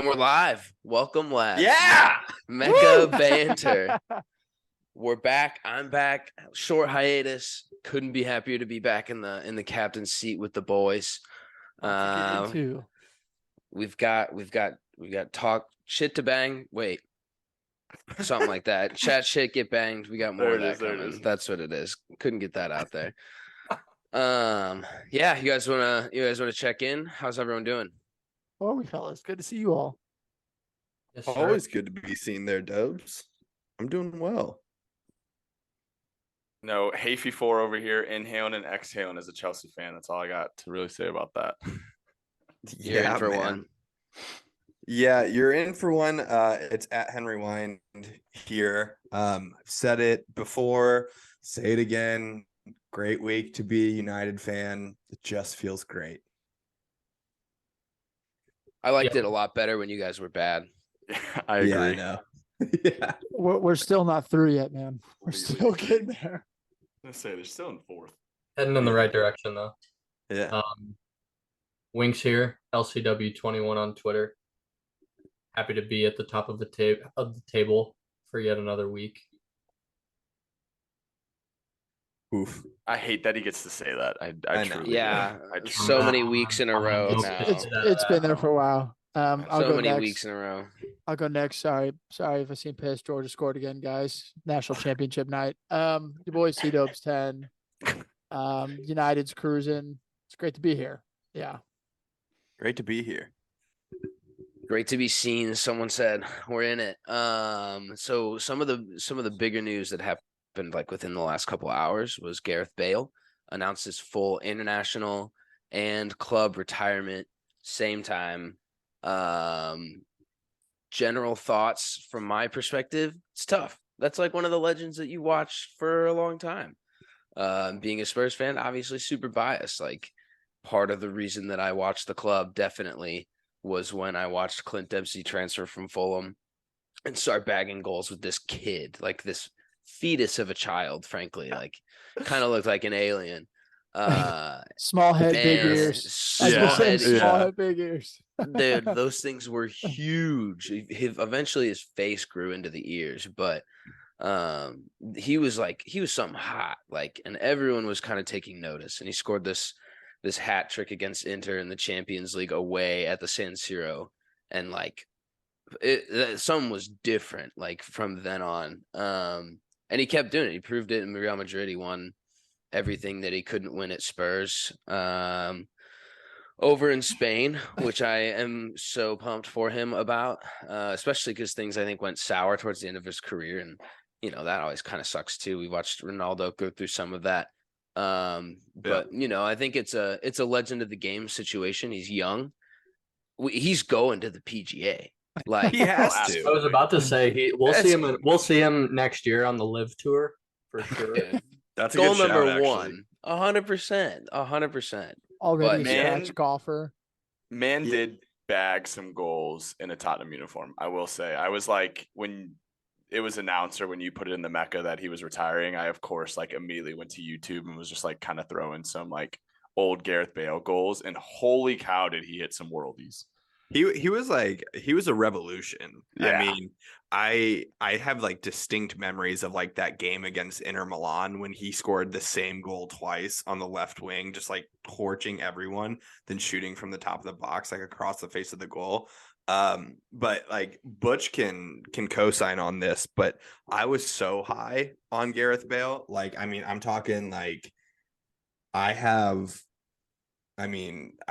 And we're live. Welcome, lads. Yeah. Mecca banter. We're back. I'm back. Short hiatus. Couldn't be happier to be back in the captain's seat with the boys. We've got talk shit to bang. Wait. Something like that. Chat shit, get banged. We got more of that coming. That's what it is. Couldn't get that out there. Yeah, you guys wanna check in? How's everyone doing? Oh, we fellas, good to see you all. Yes, always good to be seen there, Dubs. I'm doing well. No, Hafey 4 over here, inhaling and exhaling as a Chelsea fan. That's all I got to really say about that. You're in for one. Yeah, you're in for one. It's at Henry Wind here. I've said it before, say it again. Great week to be a United fan. It just feels great. I liked it a lot better when you guys were bad. I agree. Yeah, I know. Yeah. We're still not through yet, man. We're still getting there. I'm going to say they're still in fourth. Heading in the right direction, though. Yeah. Winks here, LCW21 on Twitter. Happy to be at the top of the table for yet another week. Oof. I hate that he gets to say that. I truly do. So many weeks in a row now. It's been there for a while. I'll go next. Weeks in a row. I'll go next. Sorry if I seem pissed. Georgia scored again, guys. National championship night. Your boy C-Dub's 10. United's cruising. It's great to be here. Yeah. Great to be here. Great to be seen. Someone said we're in it. So some of the bigger news that happened like within the last couple of hours was Gareth Bale announced his full international and club retirement same time. General thoughts from my perspective, it's tough. That's like one of the legends that you watch for a long time. Being a Spurs fan, obviously super biased. Like part of the reason that I watched the club definitely was when I watched Clint Dempsey transfer from Fulham and start bagging goals with this kid, like this fetus of a child, frankly, like kind of looked like an alien. Small head, big ears. Small head, big ears. Dude, those things were huge. Eventually his face grew into the ears, but he was something hot, like, and everyone was kind of taking notice. And he scored this hat trick against Inter in the Champions League away at the San Siro, and like something was different like from then on. And he kept doing it. He proved it in Real Madrid. He won everything that he couldn't win at Spurs. Over in Spain, which I am so pumped for him about, especially because things I think went sour towards the end of his career. And, you know, that always kind of sucks too. We watched Ronaldo go through some of that. But, you know, I think it's a legend of the game situation. He's young. He's going to the PGA. Like he has to. I was about to say we'll see him next year on the Live Tour for sure. That's a goal good number shout, one. 100%. Already a scratch golfer. Man did bag some goals in a Tottenham uniform. I will say. I was like, when it was announced or when you put it in the Mecca that he was retiring, I of course like immediately went to YouTube and was just like kind of throwing some like old Gareth Bale goals, and holy cow did he hit some worldies. He was a revolution. Yeah. I mean, I have like distinct memories of like that game against Inter Milan when he scored the same goal twice on the left wing, just like torching everyone, then shooting from the top of the box, like across the face of the goal. But like Butch can co-sign on this, but I was so high on Gareth Bale. Like, I mean, I'm talking like I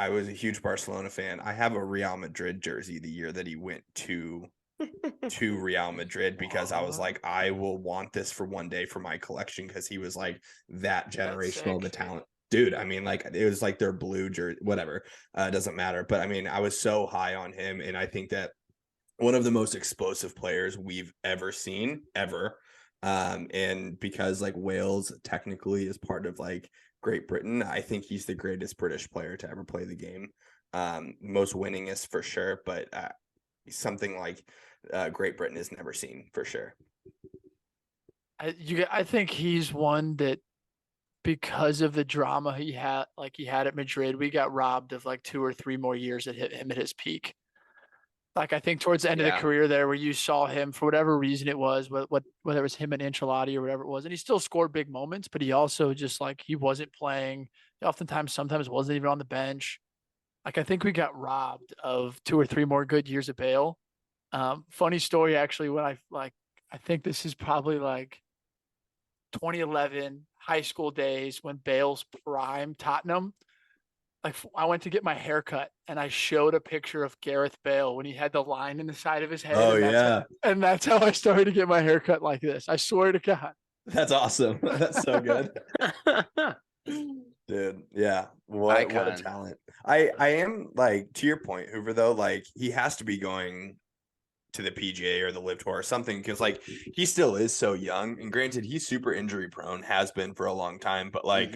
was a huge Barcelona fan. I have a Real Madrid jersey the year that he went to Real Madrid, because I was like, I will want this for one day for my collection, because he was like that generational of a talent. Dude, I mean, like it was like their blue jersey, whatever. It doesn't matter. But I mean, I was so high on him, and I think that one of the most explosive players we've ever seen, ever. And because like Wales technically is part of like Great Britain, I think he's the greatest British player to ever play the game. Most winningest for sure, but something like Great Britain has never seen for sure. I think he's one that, because of the drama he had at Madrid, we got robbed of like 2 or 3 more years at him at his peak. Like I think towards the end of the Yeah. career there, where you saw him for whatever reason it was, whether it was him and Ancelotti or whatever it was, and he still scored big moments, but he also just like he wasn't playing. Oftentimes, sometimes wasn't even on the bench. Like I think we got robbed of 2 or 3 more good years of Bale. Funny story actually. When I think this is probably like 2011 high school days when Bale's prime Tottenham. Like I went to get my hair cut and I showed a picture of Gareth Bale when he had the line in the side of his head. Oh, And that's how I started to get my hair cut like this. I swear to God. That's awesome. That's so good. Dude, yeah. What a Icon. talent. I am like, to your point, Hoover, though, like he has to be going to the PGA or the Live Tour or something, because like he still is so young. And granted, he's super injury prone, has been for a long time, but like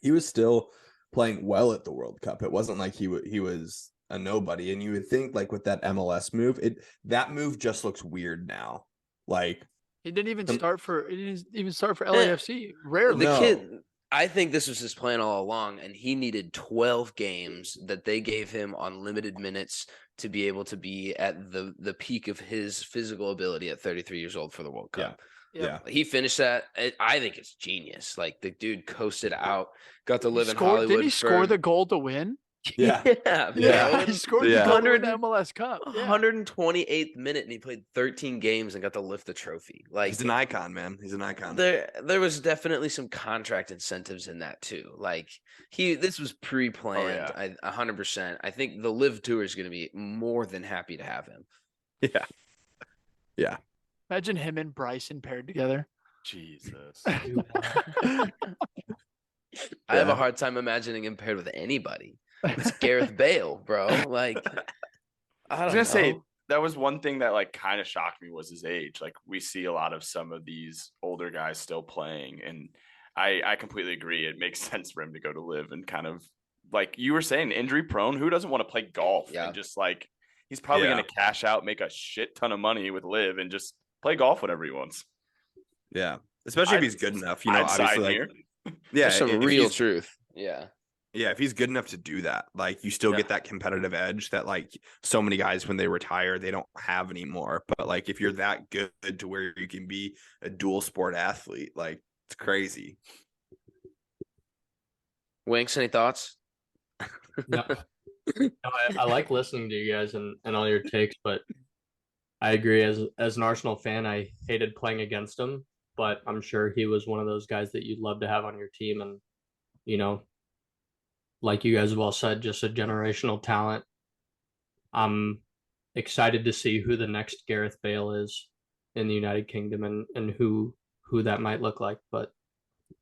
he was still playing well at the World Cup. It wasn't like he was a nobody. And you would think like with that MLS move, that move just looks weird now. Like he didn't even start for LAFC. Rarely. The kid, I think this was his plan all along, and he needed 12 games that they gave him on limited minutes to be able to be at the peak of his physical ability at 33 years old for the World Cup. Yeah. He finished that. I think it's genius. Like the dude coasted out, got to live in Didn't Hollywood. he score the goal to win? Yeah. He scored the goal to win the MLS Cup. 128th minute, and he played 13 games and got to lift the trophy. Like he's an icon, man. He's an icon. There was definitely some contract incentives in that too. Like this was pre-planned. 100%. I think the Live Tour is going to be more than happy to have him. Yeah. Imagine him and Bryson paired together. Jesus. I have a hard time imagining him paired with anybody. It's Gareth Bale, bro. Like, I was gonna say that was one thing that like kind of shocked me was his age. Like we see a lot of some of these older guys still playing, and I completely agree. It makes sense for him to go to Live and kind of like you were saying, injury prone. Who doesn't want to play golf? Yeah. And just like he's probably gonna cash out, make a shit ton of money with Live, and just play golf whenever he wants. Yeah, especially if he's good enough. You know, obviously, like, there's some real truth. Yeah, if he's good enough to do that, like you still get that competitive edge that like so many guys when they retire, they don't have anymore. But like if you're that good to where you can be a dual sport athlete, like it's crazy. Winks, any thoughts? No. I like listening to you guys and all your takes, but I agree. As an Arsenal fan, I hated playing against him, but I'm sure he was one of those guys that you'd love to have on your team. And, you know, like you guys have all said, just a generational talent. I'm excited to see who the next Gareth Bale is in the United Kingdom and who that might look like. But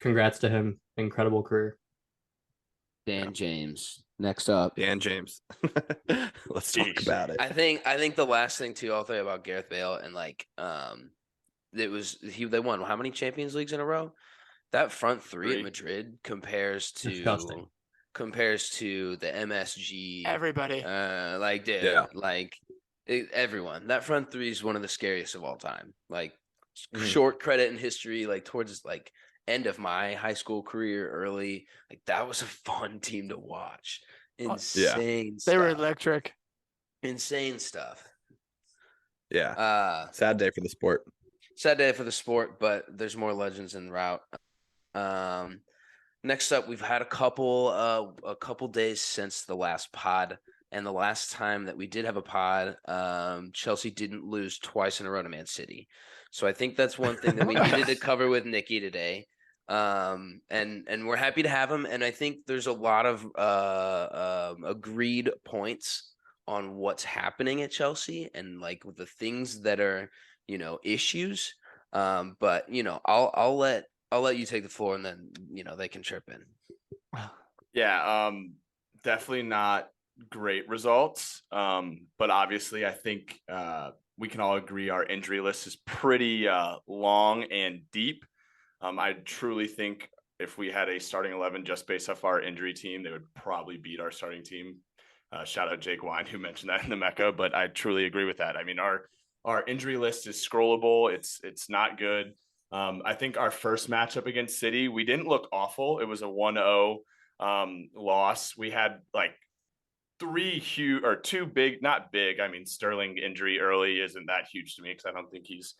congrats to him. Incredible career. Dan James. Next up. Dan James. Let's talk about it. I think the last thing too, I'll tell you about Gareth Bale and like they won how many Champions Leagues in a row? That front three at Madrid compares to the MSG. Everybody. Everyone. That front three is one of the scariest of all time. Like short credit in history, like towards like end of my high school career, early, like that was a fun team to watch. Insane stuff. They were electric. Insane stuff. Yeah. Sad day for the sport. Sad day for the sport, but there's more legends en route. Next up, we've had a couple days since the last pod, and the last time that we did have a pod, Chelsea didn't lose twice in a row to Man City. So I think that's one thing that we needed to cover with Nikki today. And we're happy to have him. And I think there's a lot of agreed points on what's happening at Chelsea and like the things that are, issues. But I'll let you take the floor and then, they can chirp in. Yeah. Definitely not great results. But obviously I think, we can all agree our injury list is pretty long and deep. I truly think if we had a starting 11 just based off our injury team, they would probably beat our starting team. Shout out Jake Wine, who mentioned that in the Mecca, but I truly agree with that. I mean, our injury list is scrollable. It's not good. I think our first matchup against City, we didn't look awful. It was a 1-0 loss. We had like two big, not big. I mean, Sterling injury early isn't that huge to me because I don't think he's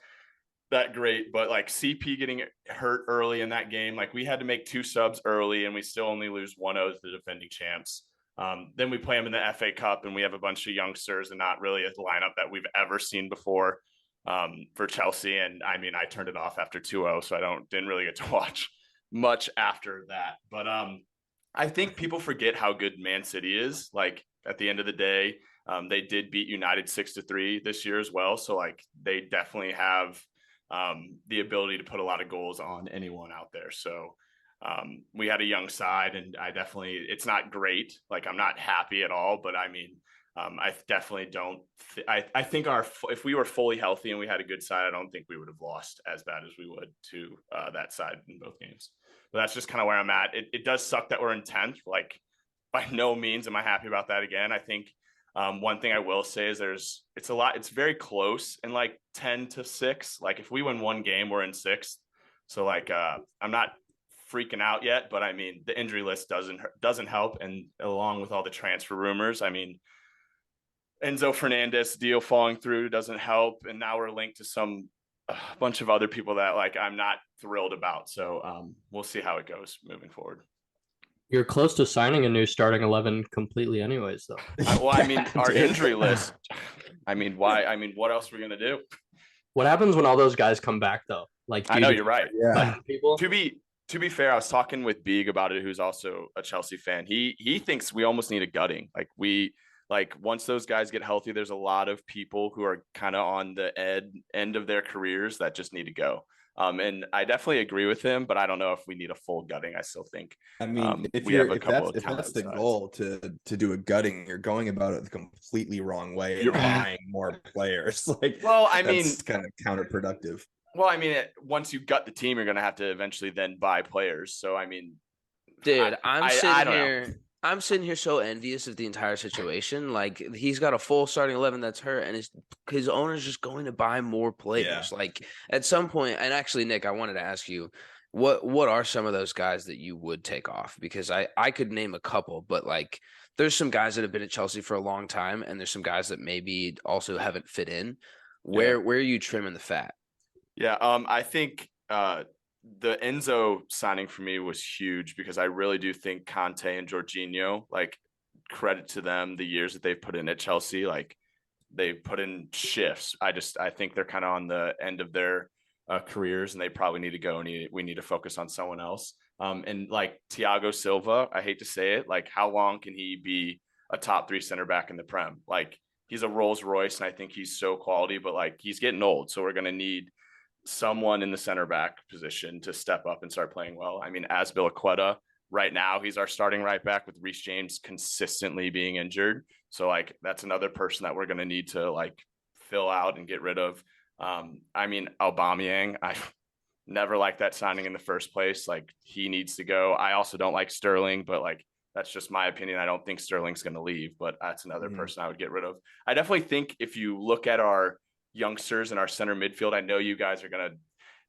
that great. But like CP getting hurt early in that game, like we had to make 2 subs early and we still only lose 1-0 to the defending champs. Then we play them in the FA Cup and we have a bunch of youngsters and not really a lineup that we've ever seen before for Chelsea. And I mean, I turned it off after 2-0, so didn't really get to watch much after that. But I think people forget how good Man City is. Like at the end of the day, they did beat United 6-3 this year as well. So like they definitely have the ability to put a lot of goals on anyone out there. So we had a young side and it's not great. Like I'm not happy at all, but I mean, I definitely don't. I think if we were fully healthy and we had a good side, I don't think we would have lost as bad as we would to that side in both games. But that's just kind of where I'm at. It does suck that we're in 10th. Like by no means am I happy about that again. I think one thing I will say is it's very close in like 10-6. Like if we win one game, we're in 6th. So like I'm not freaking out yet, but I mean the injury list doesn't help, and along with all the transfer rumors, I mean Enzo Fernandez deal falling through doesn't help, and now we're linked to a bunch of other people that like I'm not thrilled about. So we'll see how it goes moving forward. You're close to signing a new starting 11 completely anyways, though. I mean, our injury list. I mean, why? I mean, what else are we gonna do? What happens when all those guys come back, though? Like, I know you're right. Yeah. People. To be fair, I was talking with Beeg about it, who's also a Chelsea fan. He thinks we almost need a gutting. Like once those guys get healthy, there's a lot of people who are kind of on the end of their careers that just need to go. And I definitely agree with him, but I don't know if we need a full gutting. I still think. I mean, if that's the goal to do a gutting, you're going about it the completely wrong way. You're buying more players. Like, well, I mean, it's kind of counterproductive. Well, I mean, once you gut the team, you're going to have to eventually then buy pplayers. So, I mean, dude, I'm sitting here so envious of the entire situation. Like he's got a full starting 11 that's hurt, and his owner's just going to buy more players. Yeah. Like at some point, and actually, Nick, I wanted to ask you, what are some of those guys that you would take off? Because I could name a couple, but like there's some guys that have been at Chelsea for a long time, and there's some guys that maybe also haven't fit in. Where are you trimming the fat? Yeah, I think the Enzo signing for me was huge because I really do think Conte and Jorginho, like credit to them, the years that they've put in at Chelsea, like they put in shifts. I think they're kind of on the end of their careers and they probably need to go and we need to focus on someone else. And like Thiago Silva, I hate to say it, like how long can he be a top 3 center back in the Prem? Like he's a Rolls Royce and I think he's so quality, but like he's getting old. So we're going to need someone in the center back position to step up and start playing well. I mean, Azpilicueta, right now, he's our starting right back with Reece James consistently being injured. So like, that's another person that we're going to need to like fill out and get rid of. I mean, Aubameyang, I never liked that signing in the first place. Like he needs to go. I also don't like Sterling, but like, that's just my opinion. I don't think Sterling's going to leave, but that's another person I would get rid of. I definitely think if you look at our youngsters in our center midfield, I know you guys are going to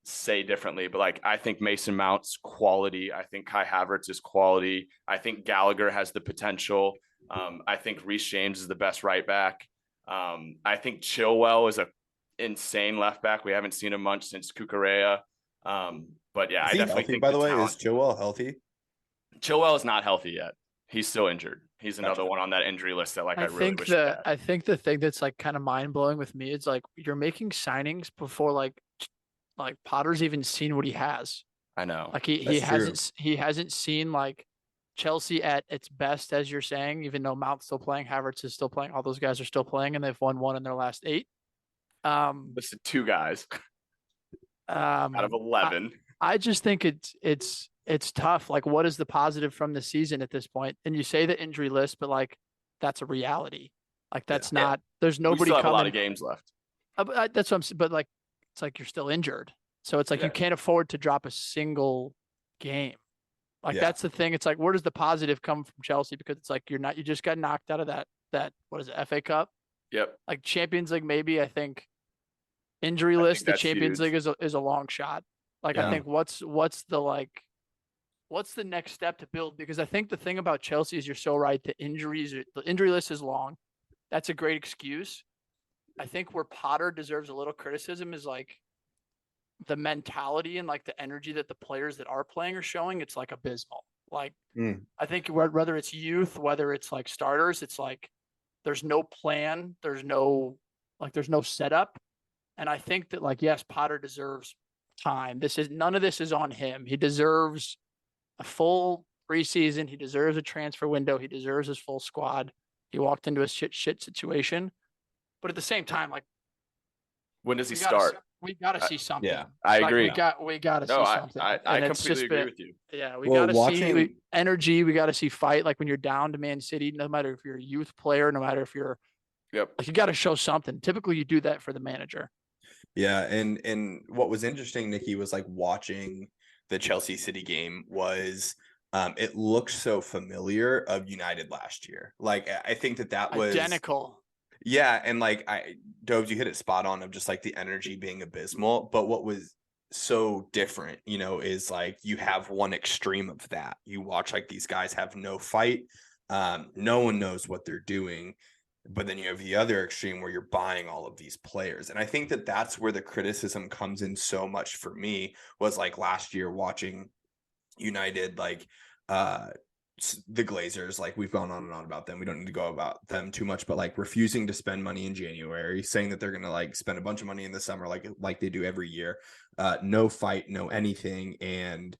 say differently, but like I think Mason Mount's quality. I think Kai Havertz is quality. I think Gallagher has the potential. I think Reece James is the best right back. I think Chilwell is a insane left back. We haven't seen him much since Cucurella. But yeah, I definitely think. By the way, is Chilwell healthy? Chilwell is not healthy yet. He's still injured. He's another one on that injury list that like I really wish. I think the thing that's like kind of mind blowing with me is like you're making signings before like Potter's even seen what he has. I know. Like he hasn't seen like Chelsea at its best, as you're saying, even though Mount's still playing, Havertz is still playing, all those guys are still playing, and they've won 1 in their last 8. Listen, 2 guys out of 11. I just think it's tough. Like, what is the positive from the season at this point? And you say the injury list, but like that's a reality. Like that's not. There's nobody. We still have coming. A lot of games left. That's what I'm saying. But like, it's like you're still injured, so it's like you can't afford to drop a single game. Like that's the thing. It's like, where does the positive come from Chelsea? Because it's like you just got knocked out of that what is it, FA Cup? Yep. Like Champions League, maybe. I think injury list, the Champions League is a long shot. Like I think what's the like. what's the next step to build? Because I think the thing about Chelsea is you're so right. The injury list is long. That's a great excuse. I think where Potter deserves a little criticism is like the mentality and like the energy that the players that are playing are showing. It's like abysmal. Like I think whether it's youth, whether it's like starters, it's like there's no plan, there's no setup. And I think that like yes, Potter deserves time. None of this is on him. He deserves a full preseason. He deserves a transfer window. He deserves his full squad. He walked into a shit situation. But at the same time, like when does he start? We got to see something. Yeah, I Like, agree. we got to No, see something. I completely agree with you. Yeah, we Well, got to watching- see energy. We got to see fight. Like when you're down to Man City, no matter if you're a youth player, no matter if you're Yep. like you got to show something. Typically, you do that for the manager. Yeah, and what was interesting, Nikki, was like watching the Chelsea City game was it looked so familiar of United last year. Like I think that was Identical. Yeah, and like Dobes, you hit it spot on of just like the energy being abysmal. But what was so different, is like you have one extreme of that. You watch like these guys have no fight. No one knows what they're doing. But then you have the other extreme where you're buying all of these players. And I think that that's where the criticism comes in so much for me was like last year watching United, like the Glazers, like we've gone on and on about them. We don't need to go about them too much, but like refusing to spend money in January, saying that they're going to like spend a bunch of money in the summer, like they do every year. No fight, no anything. And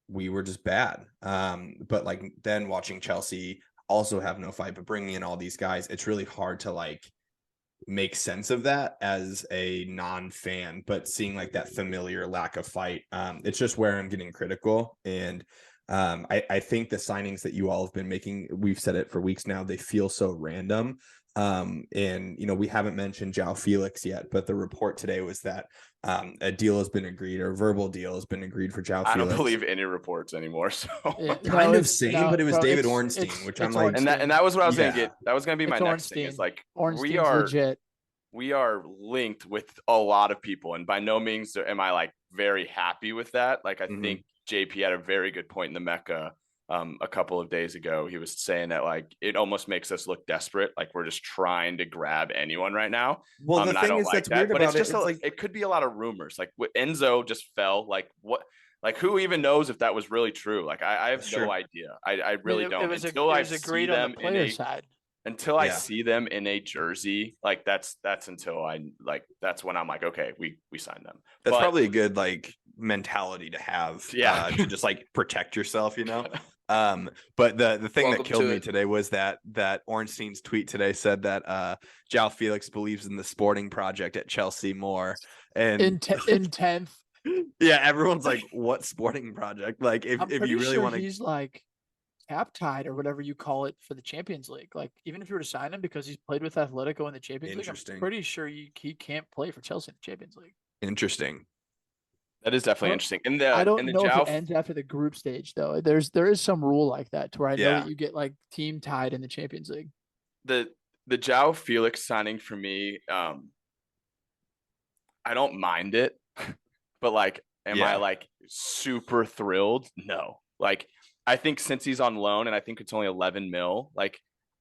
we were just bad. But like then watching Chelsea also have no fight, but bringing in all these guys, it's really hard to like make sense of that as a non-fan, but seeing like that familiar lack of fight, it's just where I'm getting critical. And I think the signings that you all have been making, we've said it for weeks now, they feel so random. And we haven't mentioned João Felix yet, but the report today was that a deal has been agreed, or a verbal deal has been agreed for João Felix. I don't believe any reports anymore. So kind of same, but it was David Ornstein, which I'm like, and that was what I was gonna get. That was gonna be my next thing. Is like legit. We are linked with a lot of people, and by no means am I like very happy with that. Like I think JP had a very good point in the Mecca a couple of days ago. He was saying that like it almost makes us look desperate, like we're just trying to grab anyone right now. Well, the and thing I don't is like that's that, weird but about it's just it. It's it could be a lot of rumors. Like Enzo just fell. Like what? Like who even knows if that was really true? Like I have no idea. I really don't. Until I see them in a side. Until I see them in a jersey, like that's until that's when I'm like, okay, we signed them. That's probably a good like mentality to have, to just like protect yourself, But the thing that killed me today was that Ornstein's tweet today said that João Felix believes in the sporting project at Chelsea more, and in 10th. Yeah, everyone's like, what sporting project? Like if you really want to, he's like cap tied or whatever you call it for the Champions League. Like even if you were to sign him because he's played with Atletico in the Champions League, I'm pretty sure he can't play for Chelsea in the Champions League. Interesting. That is definitely interesting. I don't know if it ends after the group stage though. There is some rule like that to where I know that you get like team tied in the Champions League. The João Felix signing for me, I don't mind it, but like, am I like super thrilled? No. Like I think since he's on loan and I think it's only 11 mil, like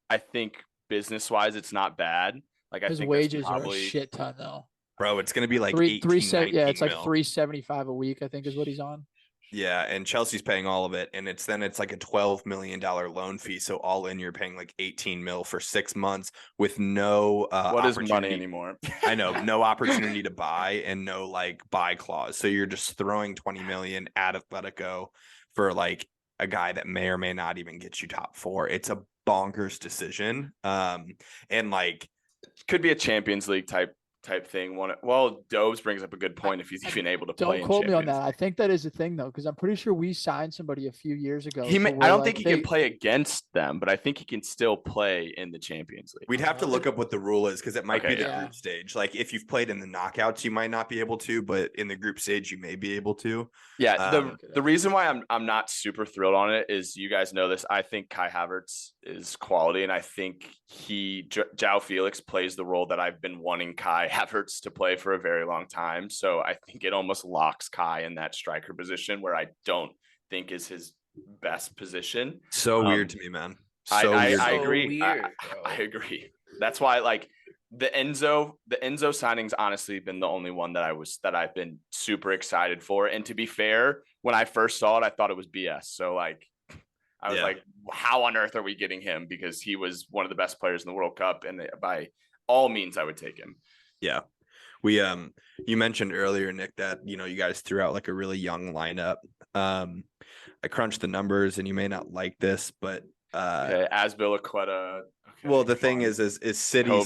I think business wise it's not bad. Like his wages are a shit ton though. Bro, it's gonna be like it's like mil. $375 a week, I think is what he's on. Yeah, and Chelsea's paying all of it, and it's like a $12 million loan fee. So all in, you're paying like 18 mil for 6 months with no what is money anymore? I know, no opportunity to buy and no like buy clause. So you're just throwing 20 million at Atletico for like a guy that may or may not even get you top 4. It's a bonkers decision. And like could be a Champions League type thing. Dobes brings up a good point if he's even able to play. Don't quote me on that. I think that is a thing though, because I'm pretty sure we signed somebody a few years ago. I don't think he can play against them, but I think he can still play in the Champions League. We'd have to look up what the rule is because it might be the group stage. Like if you've played in the knockouts, you might not be able to, but in the group stage, you may be able to. Yeah. The reason why I'm not super thrilled on it is you guys know this. I think Kai Havertz is quality, and I think João Felix plays the role that I've been wanting Kai Havertz to play for a very long time. So I think it almost locks Kai in that striker position where I don't think is his best position. So weird to me, man. I weird. agree. Weird, I agree. That's why, like, the Enzo signing's honestly been the only one that I've been super excited for. And to be fair, when I first saw it, I thought it was BS. So like, I was like, how on earth are we getting him? Because he was one of the best players in the World Cup, and by all means, I would take him. Yeah. We you mentioned earlier, Nick, that you guys threw out like a really young lineup. I crunched the numbers, and you may not like this, but okay, Azpilicueta. Okay, well, the thing is City's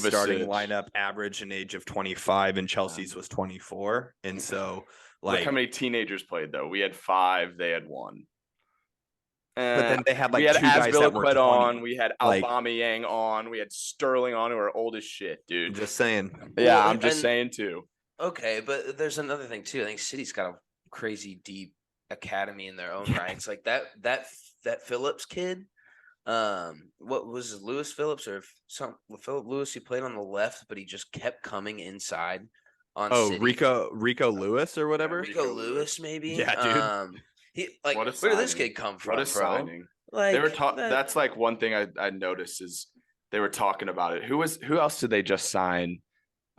starting Kovacic. lineup average an age of 25, and Chelsea's was 24, and so Look how many teenagers played though. We had 5, they had 1. But then they had like we had 2 guys that were 20. on, we had Like- Aubameyang on, we had Sterling on, who are old as shit, dude. I'm just saying. Yeah, Well, I'm just and- saying too. Okay, but there's another thing too. I think City's got a crazy deep academy in their own rights. Like that Phillips kid. What was it, Lewis Phillips or Philip Lewis? He played on the left, but he just kept coming inside on. Oh, City. Rico Lewis or whatever. Rico Lewis, maybe. Yeah, dude. He like What a where did this signing. kid come from, What a bro? signing. Like They were that's like one thing I noticed is they were talking about it. Who else did they just sign?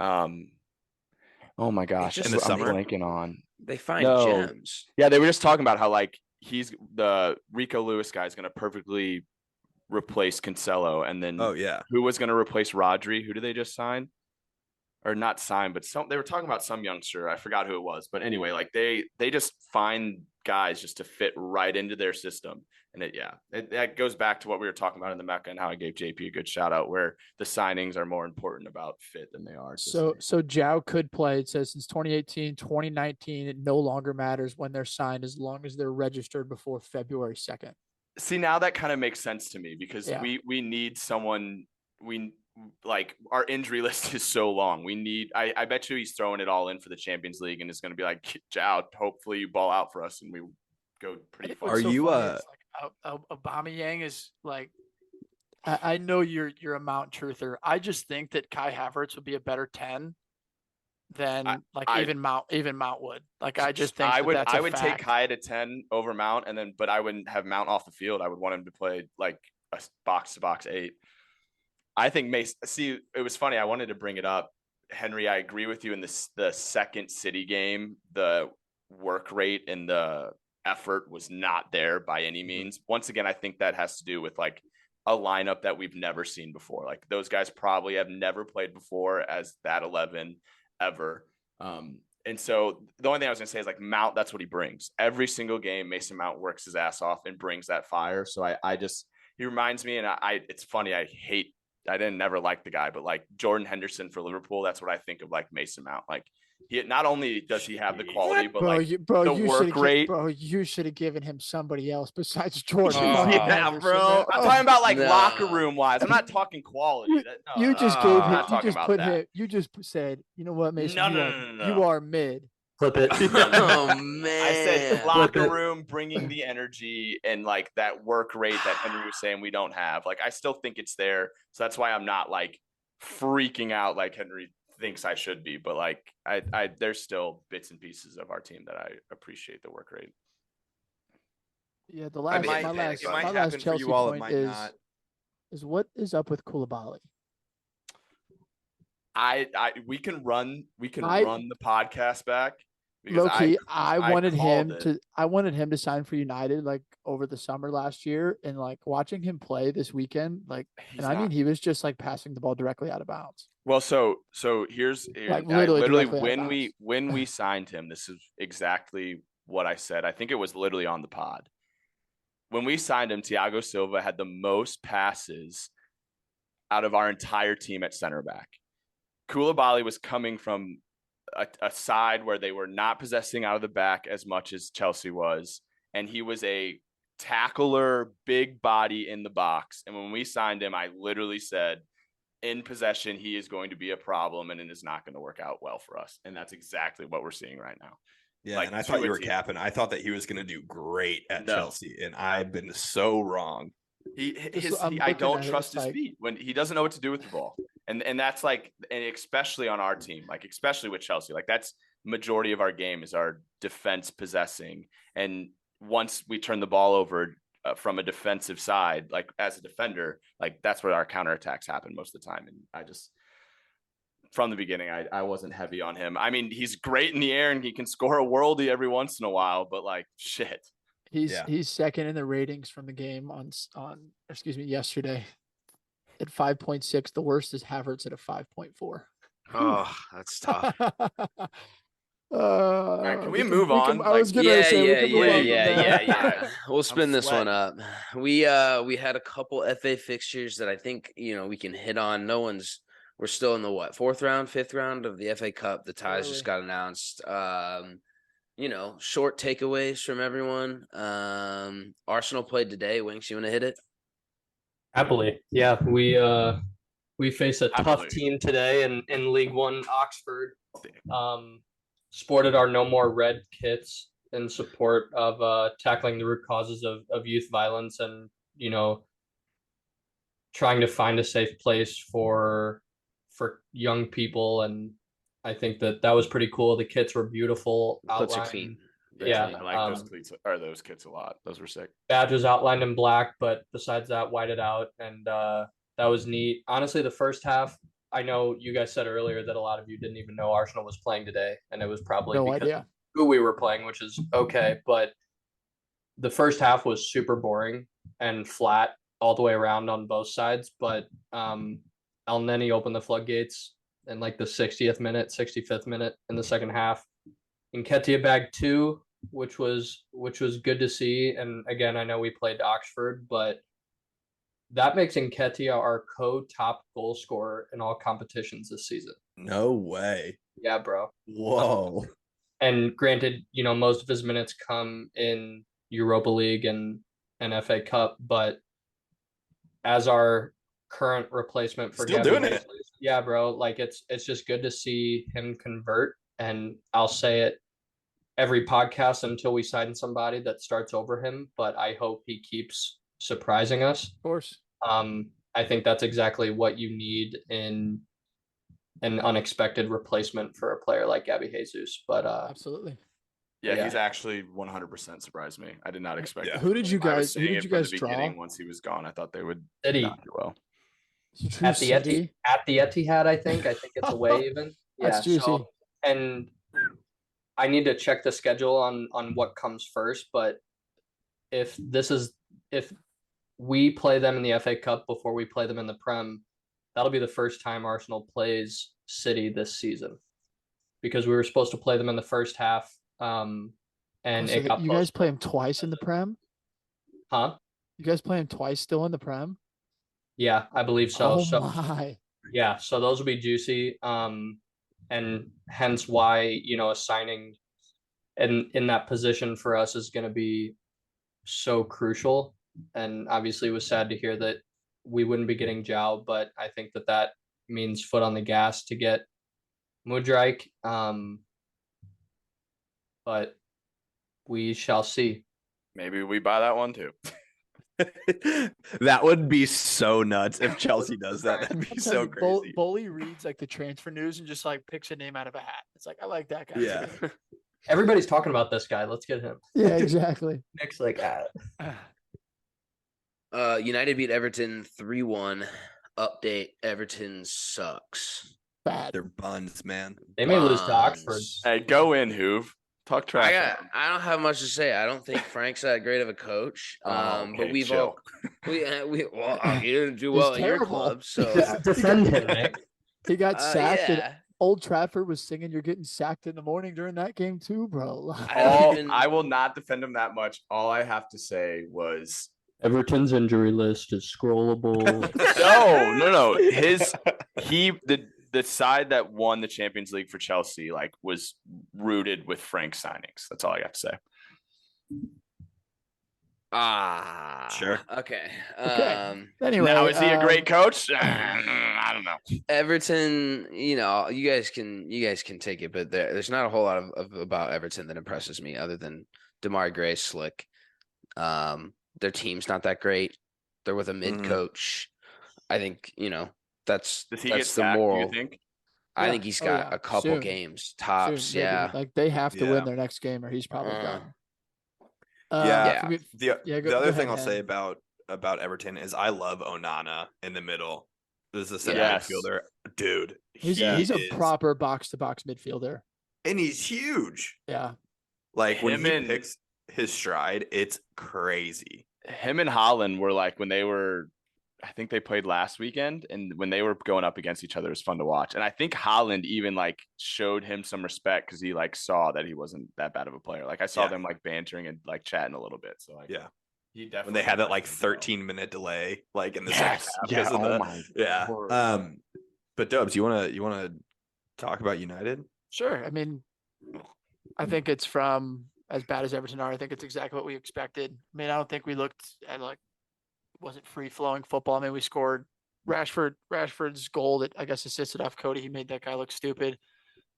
Oh my gosh, just- In the I'm summer? blanking on. they find No. gems. Yeah, they were just talking about how like he's the Rico Lewis guy is going to perfectly replace Cancelo, and then Oh yeah. who was going to replace Rodri? Who did they just sign? Or not sign, but they were talking about some youngster. I forgot who it was, but anyway, like they just find guys just to fit right into their system, and that goes back to what we were talking about in the Mecca and how I gave JP a good shout out, where the signings are more important about fit than they are. So Zhao could play. It says since 2018, 2019, it no longer matters when they're signed as long as they're registered before February 2nd. See, now that kind of makes sense to me because Yeah. we need someone. We like our injury list is so long. We need. I bet you he's throwing it all in for the Champions League and it's going to be like, Jao, hopefully you ball out for us and we go pretty far. Are you, Aubameyang is like, I know you're a Mount truther. I just think that Kai Havertz would be a better 10 than even Mount would. Like I just think I that's would take Kai at a 10 over Mount, but I wouldn't have Mount off the field. I would want him to play like a box to box 8. I think it was funny. I wanted to bring it up. Henry, I agree with you in the second City game. The work rate and the effort was not there by any means. Once again, I think that has to do with like a lineup that we've never seen before. Like those guys probably have never played before as that 11 ever. And so the only thing I was going to say is like Mount, that's what he brings. Every single game, Mason Mount works his ass off and brings that fire. So he reminds me, and it's funny, I didn't never like the guy, but like Jordan Henderson for Liverpool, that's what I think of like Mason Mount. Like he not only does he have the quality, but the work rate. Bro, you should have given him somebody else besides Jordan. Yeah, bro. I'm talking about like locker room wise. I'm not talking quality. You just gave him. You just put him. You just said, you know what, Mason? No. You are mid. Flip it. Oh man! I said locker room, bringing the energy and like that work rate that Henry was saying we don't have. Like I still think it's there, so that's why I'm not like freaking out like Henry thinks I should be. But like I there's still bits and pieces of our team that I appreciate the work rate. Yeah, my last Chelsea point is what is up with Koulibaly? We can run the podcast back. Low-key, I wanted him to sign for United like over the summer last year, and like watching him play this weekend, like, he was just like passing the ball directly out of bounds. Well, so here's Like, literally when when we signed him, this is exactly what I said. I think it was literally on the pod. When we signed him, Thiago Silva had the most passes out of our entire team at center back. Koulibaly was coming from a side where they were not possessing out of the back as much as Chelsea was, and he was a tackler, big body in the box. And when we signed him, I literally said, in possession, he is going to be a problem, and it is not going to work out well for us. And that's exactly what we're seeing right now. Yeah, like, and I thought you were capping. I thought that he was going to do great at Chelsea, and I've been so wrong. I don't trust his feet when he doesn't know what to do with the ball. And that's like, and especially on our team, like especially with Chelsea, like that's majority of our game is our defense possessing. And once we turn the ball over from a defensive side, like as a defender, like that's where our counterattacks happen most of the time. And I just, from the beginning, I wasn't heavy on him. I mean, he's great in the air and he can score a worldie every once in a while, but like shit. He's second in the ratings from the game on yesterday at 5.6. The worst is Havertz at a 5.4. Oh, that's tough. Right, can we move on? I was gonna say we can move on from there. Yeah. We'll spin this one sweating. up. We had a couple FA fixtures that I think we can hit on. We're still in the fourth round, fifth round of the FA Cup. The ties just got announced. Short takeaways from everyone. Arsenal played today. Winks, you want to hit it? Happily, yeah. We face a tough team today in League One, Oxford. Sported our No More Red kits in support of tackling the root causes of youth violence and trying to find a safe place for young people. And I think that was pretty cool. The kits were beautiful. Feet. Yeah, I like those cleats or those kits a lot. Those were sick. Badge was outlined in black, but besides that, whited out, and that was neat. Honestly, the first half, I know you guys said earlier that a lot of you didn't even know Arsenal was playing today, and it was probably because of who we were playing, which is okay. But the first half was super boring and flat all the way around on both sides. But El Neni opened the floodgates in like the 60th minute, 65th minute in the second half. Nketiah bagged 2, which was good to see. And again, I know we played Oxford, but that makes Nketiah our co-top goal scorer in all competitions this season. No way. Yeah, bro. Whoa. And granted, most of his minutes come in Europa League and FA Cup, but as our current replacement for Still doing it. Yeah, bro. Like it's just good to see him convert. And I'll say it every podcast until we sign somebody that starts over him, but I hope he keeps surprising us. Of course. I think that's exactly what you need in an unexpected replacement for a player like Gabby Jesus. But absolutely. Yeah, he's actually 100% surprised me. I did not expect that. Who did you guys draw? Once he was gone, I thought they would not do well. At the Etihad, I think it's away even. That's juicy. So, and I need to check the schedule on what comes first, but if we play them in the FA Cup before we play them in the Prem, that'll be the first time Arsenal plays City this season, because we were supposed to play them in the first half. And you guys play them twice in the Prem? Huh? You guys play them twice still in the Prem? Yeah, I believe so. My. Yeah, so those will be juicy. And hence why, a signing in that position for us is going to be so crucial. And obviously it was sad to hear that we wouldn't be getting Zhao, but I think that means foot on the gas to get Mudryk. But we shall see. Maybe we buy that one too. That would be so nuts if Chelsea does that. That'd be so crazy. Boley reads like the transfer news and just like picks a name out of a hat. It's like, I like that guy. Yeah. Everybody's talking about this guy. Let's get him. Yeah, exactly. Nick's like, United beat Everton 3-1. Update: Everton sucks. Bad. They're buns, man. They may lose to Oxford. Hey, go in, Hoove. Talk trash. I don't have much to say. I don't think Frank's that great of a coach. But we've chill. he didn't do well in your club, so defend him, Nick. He got sacked. Yeah. Old Trafford was singing "You're getting sacked in the morning" during that game too, bro. I will not defend him that much. All I have to say was Everton's injury list is scrollable. No. The side that won the Champions League for Chelsea was rooted with Frank signings. That's all I got to say. Sure. Okay. Anyway, now is he a great coach? I don't know. Everton, you guys can take it, but there's not a whole lot of about Everton that impresses me other than Damari Gray's slick. Their team's not that great. They're with a mid coach. I think that's the moral. You think? I think he's got a couple games tops. Soon, yeah, like they have to win their next game, or he's probably done. Yeah. For me, The go other ahead, thing I'll Hen. say about Everton is I love Onana in the middle. This is a center Yes. midfielder, dude. He's a proper box to box midfielder. And he's huge. Yeah. Like when Him he and- picks his stride, it's crazy. Him and Holland were like when they were, I think they played last weekend, and when they were going up against each other, it was fun to watch. And I think Holland even like showed him some respect because he like saw that he wasn't that bad of a player. Like I saw them like bantering and like chatting a little bit. So like he definitely when they had that like 13-minute delay, like in the second half. Yeah. Oh my. Yeah. Lord. But Dubs, you wanna talk about United? Sure. I mean, I think it's from as bad as Everton are. I think it's exactly what we expected. I mean, I don't think we looked at like wasn't free flowing football. I mean, we scored Rashford's goal that I guess assisted off Cody. He made that guy look stupid.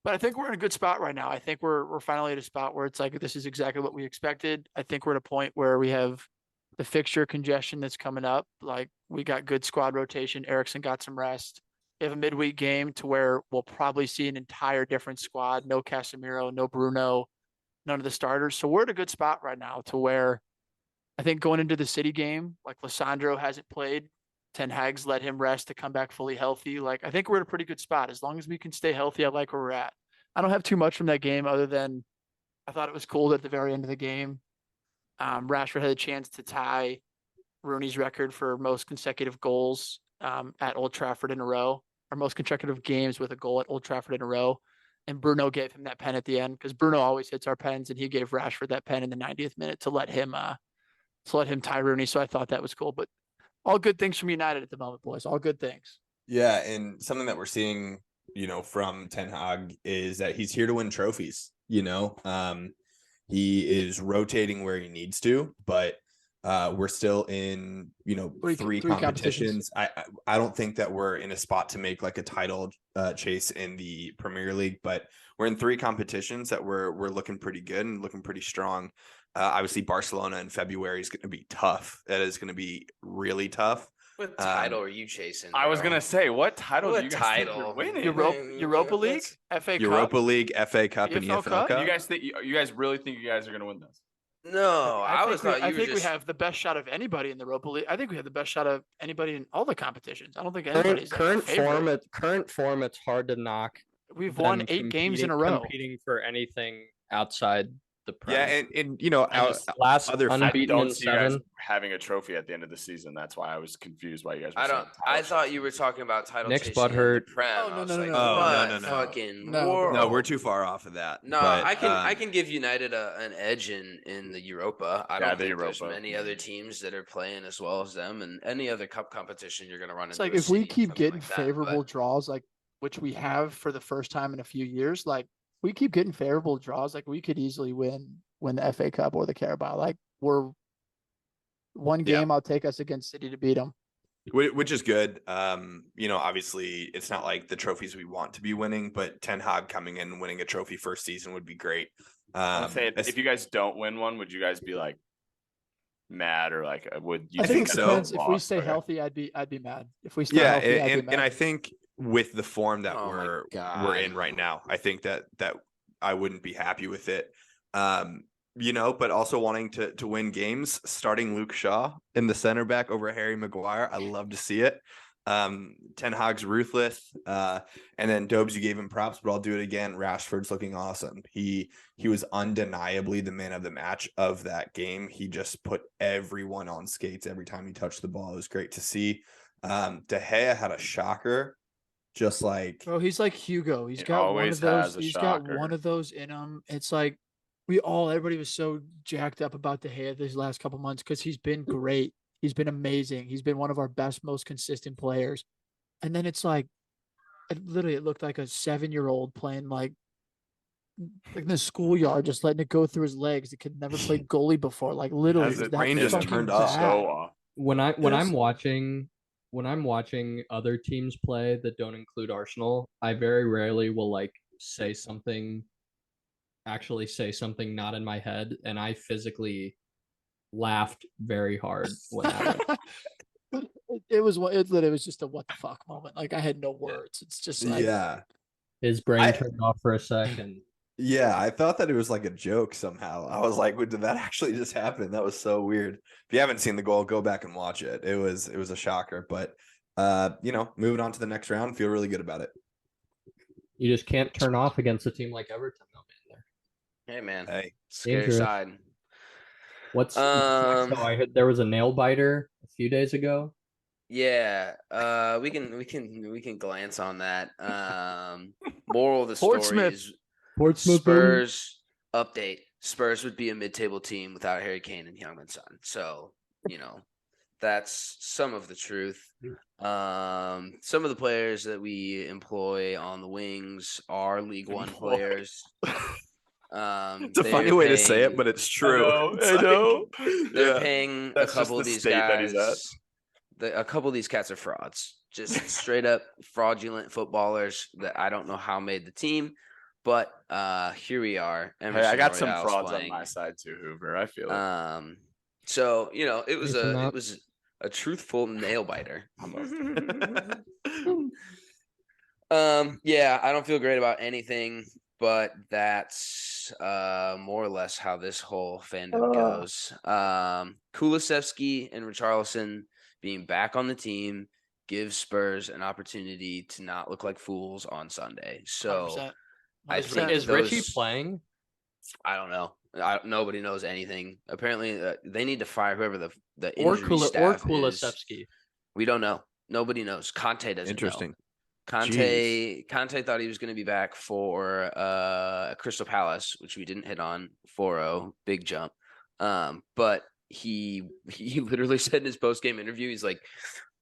But I think we're in a good spot right now. I think we're finally at a spot where it's like this is exactly what we expected. I think we're at a point where we have the fixture congestion that's coming up. Like we got good squad rotation. Erickson got some rest. We have a midweek game to where we'll probably see an entire different squad. No Casemiro, no Bruno, none of the starters. So we're at a good spot right now to where I think going into the City game, like Lissandro hasn't played. Ten Hag's let him rest to come back fully healthy. Like I think we're at a pretty good spot. As long as we can stay healthy, I like where we're at. I don't have too much from that game other than I thought it was cool that at the very end of the game, Rashford had a chance to tie Rooney's record for most consecutive goals at Old Trafford in a row, or most consecutive games with a goal at Old Trafford in a row. And Bruno gave him that pen at the end because Bruno always hits our pens, and he gave Rashford that pen in the 90th minute to let him tie Rooney. So I thought that was cool. But all good things from United at the moment, boys. All good things. Yeah, and something that we're seeing, from Ten Hag is that he's here to win trophies. He is rotating where he needs to, but we're still in, three competitions. I don't think that we're in a spot to make like a title chase in the Premier League, but we're in three competitions that we're looking pretty good and looking pretty strong. Obviously, Barcelona in February is going to be tough. That is going to be really tough. What title are you chasing? I was gonna say, what title do you guys think title? you're winning? Europa League, FA Cup, Europa League, FA Cup, and EFL EFL Cup. You guys really think you guys are gonna win this? No, I think we have the best shot of anybody in the Europa League. I think we have the best shot of anybody in all the competitions. I don't think anybody's current favorite. form. It's hard to knock. We've won 8 games in a row. Competing for anything outside the Prem. Yeah, and last other unbeaten I in don't see you guys 7. having a trophy at the end of the season. That's why I was confused why you guys. I thought you were talking about title. Nick's chasing in the butthurt. Prem. Oh, no, I was no, like, no, what no, no. fucking No, world? No, we're too far off of that. No, but, I can give United an edge in the Europa. I don't think there's Europa. many other teams that are playing as well as them, and any other cup competition you're going to run It's into. like a if we City, keep something getting like that, favorable draws, like which we have for the first time in a few years, like we keep getting favorable draws, like we could easily win the FA Cup or the Carabao. Like we're one game, I'll take us against City to beat them. Which is good. Obviously it's not like the trophies we want to be winning, but Ten Hag coming in and winning a trophy first season would be great. I'm saying, if you guys don't win one, would you guys be like mad or like would you? I think so. depends. If we stay healthy, I'd be mad. If we stay healthy, I'd be mad. And I think with the form that Oh my we're God. in right now, I think that I wouldn't be happy with it. But also wanting to win games, starting Luke Shaw in the center back over Harry Maguire. I love to see it. Ten Hag's ruthless. And then Dobes, you gave him props, but I'll do it again. Rashford's looking awesome. He was undeniably the man of the match of that game. He just put everyone on skates every time he touched the ball. It was great to see. De Gea had a shocker. Just like, bro, he's like Hugo. He's He got one always of those. has a He's got shocker. one of those in him. It's like everybody was so jacked up about De Gea these last couple months because he's been great. He's been amazing. He's been one of our best, most consistent players. And then it's like, it looked like a 7-year-old playing like in the schoolyard, just letting it go through his legs. The kid never played goalie before. Like literally, Has it was it that brain just fucking turned off. bad. So off. When There's- I'm watching other teams play that don't include Arsenal, I very rarely will like actually say something not in my head, and I physically laughed very hard when that happened. it was just a what the fuck moment. Like I had no words. It's just like yeah. His brain I- turned off for a second. Yeah, I thought that it was like a joke somehow. I was like, did that actually just happen? That was so weird. If you haven't seen the goal, go back and watch it. It was a shocker, but moving on to the next round, feel really good about it. You just can't turn off against a team like Everton, though, man. Hey man, Hey, scary dangerous. side. What's next? So I heard there was a nail biter a few days ago. Yeah, we can glance on that. Moral of the story Portsmouth. is Portsmouth, Spurs update. Spurs would be a mid-table team without Harry Kane and Heung-min Son. So, that's some of the truth. Some of the players that we employ on the wings are League One players. it's a funny way to say it, but it's true. I know. They're paying That's a couple just of the these state that he's at. guys. A couple of these cats are frauds, just straight up fraudulent footballers that I don't know how made the team, but here we are. Hey, I Emerson got some Royale's frauds playing. on my side too, Hoover. I feel it. So it was Jason it Knox. was a truthful nail biter. Yeah, I don't feel great about anything, but that's more or less how this whole fandom goes. Kulusevski and Richarlison being back on the team gives Spurs an opportunity to not look like fools on Sunday. So 100%. I think Is Richie those- playing? I don't know. Nobody knows anything. Apparently, they need to fire whoever the Or injury staff is. Kulusevski? We don't know. Nobody knows. Conte doesn't know. Interesting. Conte thought he was going to be back for Crystal Palace, which we didn't hit on 4-0, big jump. But he literally said in his post-game interview, he's like,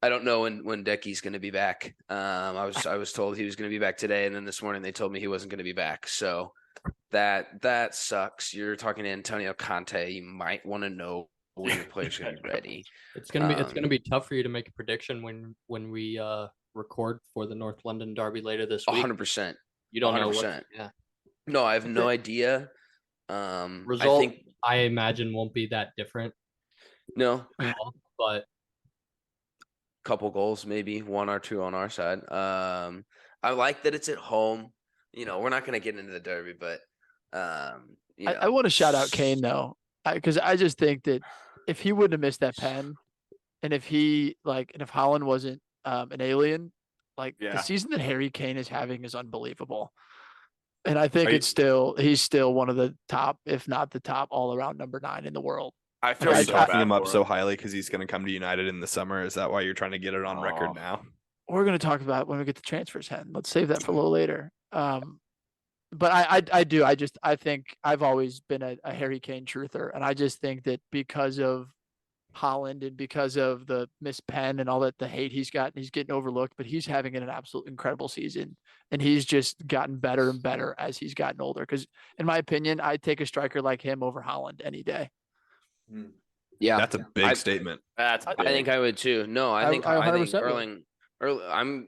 I don't know when Decky's going to be back. I was told he was going to be back today, and then this morning they told me he wasn't going to be back. So that sucks. You're talking to Antonio Conte. You might want to know when your players going to be ready. It's gonna be tough for you to make a prediction when we record for the North London derby later this week. 100%. You don't know 100%. what. Yeah. No, I have no idea. Result, I imagine, won't be that different. No, But couple goals, maybe 1 or 2 on our side. I like that it's at home. We're not going to get into the derby, but I want to shout out Kane though, because I just think that if he wouldn't have missed that pen, and if Haaland wasn't an alien, the season that Harry Kane is having is unbelievable. And I think he's still one of the top, if not the top, all around number 9 in the world. I feel Are you so talking bad him up for so highly because he's going to come to United in the summer? Is that why you're trying to get it on record now? We're going to talk about it when we get the transfers in. Let's save that for a little later. But I think I've always been a Harry Kane truther, and I just think that because of Haaland and because of the missed pen and all that, the hate he's gotten, he's getting overlooked, but he's having an absolute incredible season, and he's just gotten better and better as he's gotten older. Because in my opinion, I'd take a striker like him over Haaland any day. Yeah, That's a big statement. That's I think I would too. No, I think 100%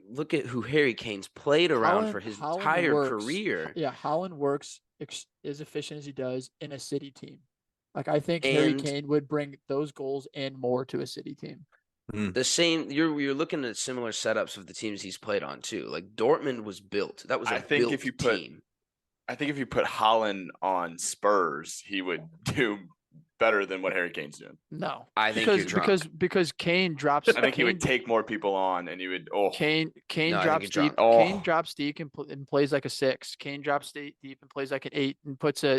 look at who Harry Kane's played around Haaland- for his Haaland entire works. career. Yeah, Haaland works as efficient as he does in a City team. I think Harry And- Kane would bring those goals and more to a City team. The same. You're looking at similar setups of the teams he's played on too. Like Dortmund was built. That was a I think built if you put- team. I think if you put Haaland on Spurs, he would do better than what Harry Kane's doing. No, I think you're drunk. because Kane drops. I think he would take more people on, and he would. Kane No, I think drops you're deep. drunk. Kane drops deep and plays like a 6. Kane drops deep and plays like an 8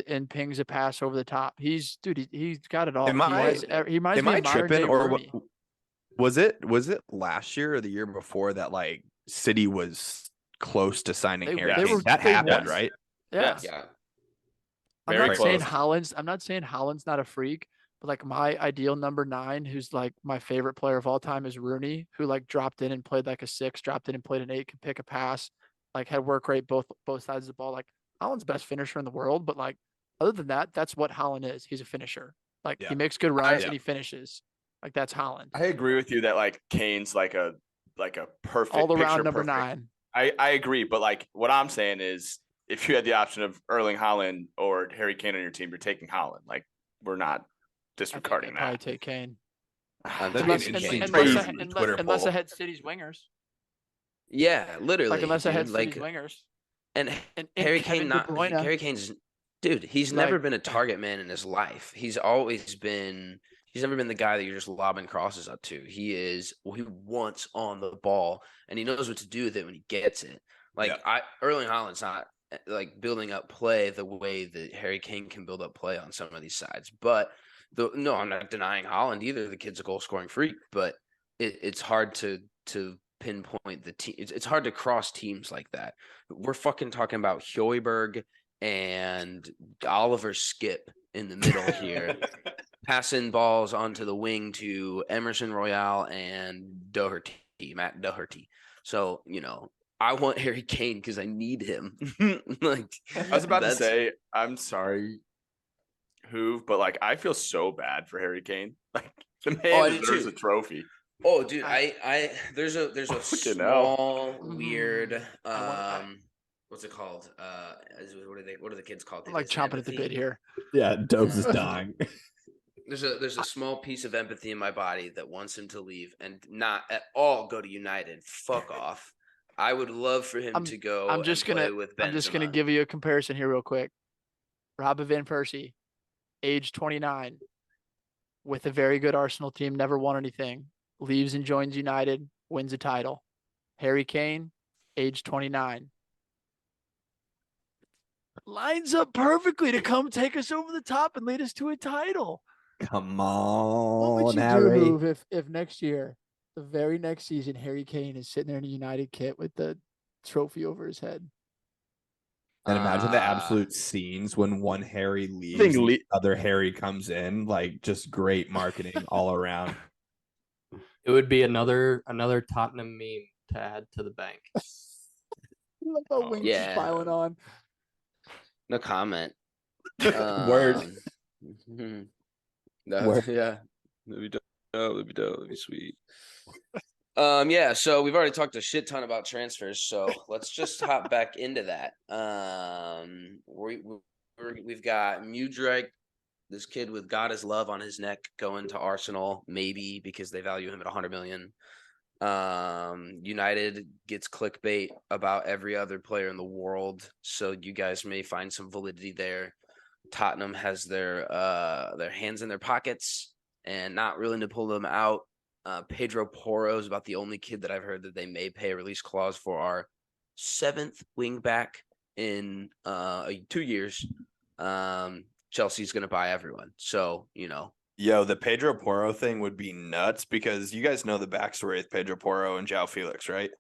and pings a pass over the top. He's got it all. Am I he reminds me of tripping, modern-day or Rooney. was it last year or the year before that City was close to signing They- Harry they Kane? were- That they happened, were. right? Yeah. Yeah. I'm Very not saying close. Haaland's not a freak, but my ideal number 9, who's my favorite player of all time, is Rooney, who dropped in and played like a 6, dropped in and played an 8, could pick a pass, had work rate both sides of the ball. Haaland's best finisher in the world, but other than that, that's what Haaland is. He's a finisher. He makes good runs and he finishes. That's Haaland. I agree with you that Kane's like a perfect All around picture number perfect. 9. I agree, but what I'm saying is, if you had the option of Erling Haaland or Harry Kane on your team, you're taking Haaland. We're not disregarding I'd probably that. take Kane. That'd be Unless, an interesting unless, Twitter unless I poll. had City's wingers. Yeah, literally. Unless I had dude, City's wingers. And and Harry Kevin Kane, De Bruyne. Harry Kane's, dude, he's Like- never been a target man in his life. He's never been the guy that you're just lobbing crosses up to. He wants on the ball, and he knows what to do with it when he gets it. Like Erling Haaland's not like building up play the way that Harry Kane can build up play on some of these sides. But no, I'm not denying Haaland either. The kid's a goal scoring freak, but it's hard to pinpoint the team. It's hard to cross teams like that. We're fucking talking about Højbjerg and Oliver Skip in the middle here, passing balls onto the wing to Emerson Royale and Matt Doherty. So, I want Harry Kane because I need him. Like, I was about to say, I'm sorry, but like I feel so bad for Harry Kane. Like the man deserves a trophy. Oh, dude, there's a small weird what's it called? What are the kids called? I'm like chomping at the bit here. Yeah, Dogs is dying. There's a small piece of empathy in my body that wants him to leave and not at all go to United. Fuck off. I would love for him to go. I'm just gonna give you a comparison here real quick. Robin van Persie, age 29, with a very good Arsenal team, never won anything. Leaves and joins United, wins a title. Harry Kane, age 29. Lines up perfectly to come take us over the top and lead us to a title. Come on, what would you Harry. do if next year, the very next season, Harry Kane is sitting there in a United kit with the trophy over his head? And imagine the absolute scenes when one Harry leaves, and the other Harry comes in. Like, just great marketing all around. It would be another Tottenham meme to add to the bank. Love how Wings is piling on. No comment. Word. Word. Yeah. That'd be dope. That'd be sweet. Yeah, so we've already talked a shit ton about transfers, so let's just hop back into that. We've got Mudryk, this kid with God is love on his neck, going to Arsenal, maybe because they value him at 100 million. United gets clickbait about every other player in the world, so you guys may find some validity there. Tottenham has their hands in their pockets and not willing to pull them out. Pedro Porro is about the only kid that I've heard that they may pay a release clause for our 7th wing back in 2 years. Chelsea's going to buy everyone. So, Yo, the Pedro Porro thing would be nuts because you guys know the backstory with Pedro Porro and João Felix, right?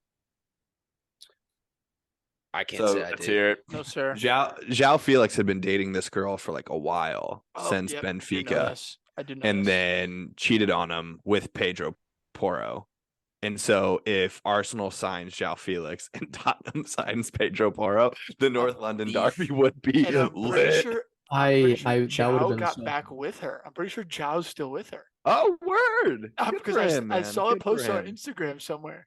I can't say I do. No, sir. João Felix had been dating this girl for like a while since Benfica. I do know and then cheated on him with Pedro Porro. And so if Arsenal signs João Felix and Tottenham signs Pedro Porro, the North London derby would be lit. João got back with her. I'm pretty sure João's still with her. Oh, word. Because I saw a post on Instagram somewhere.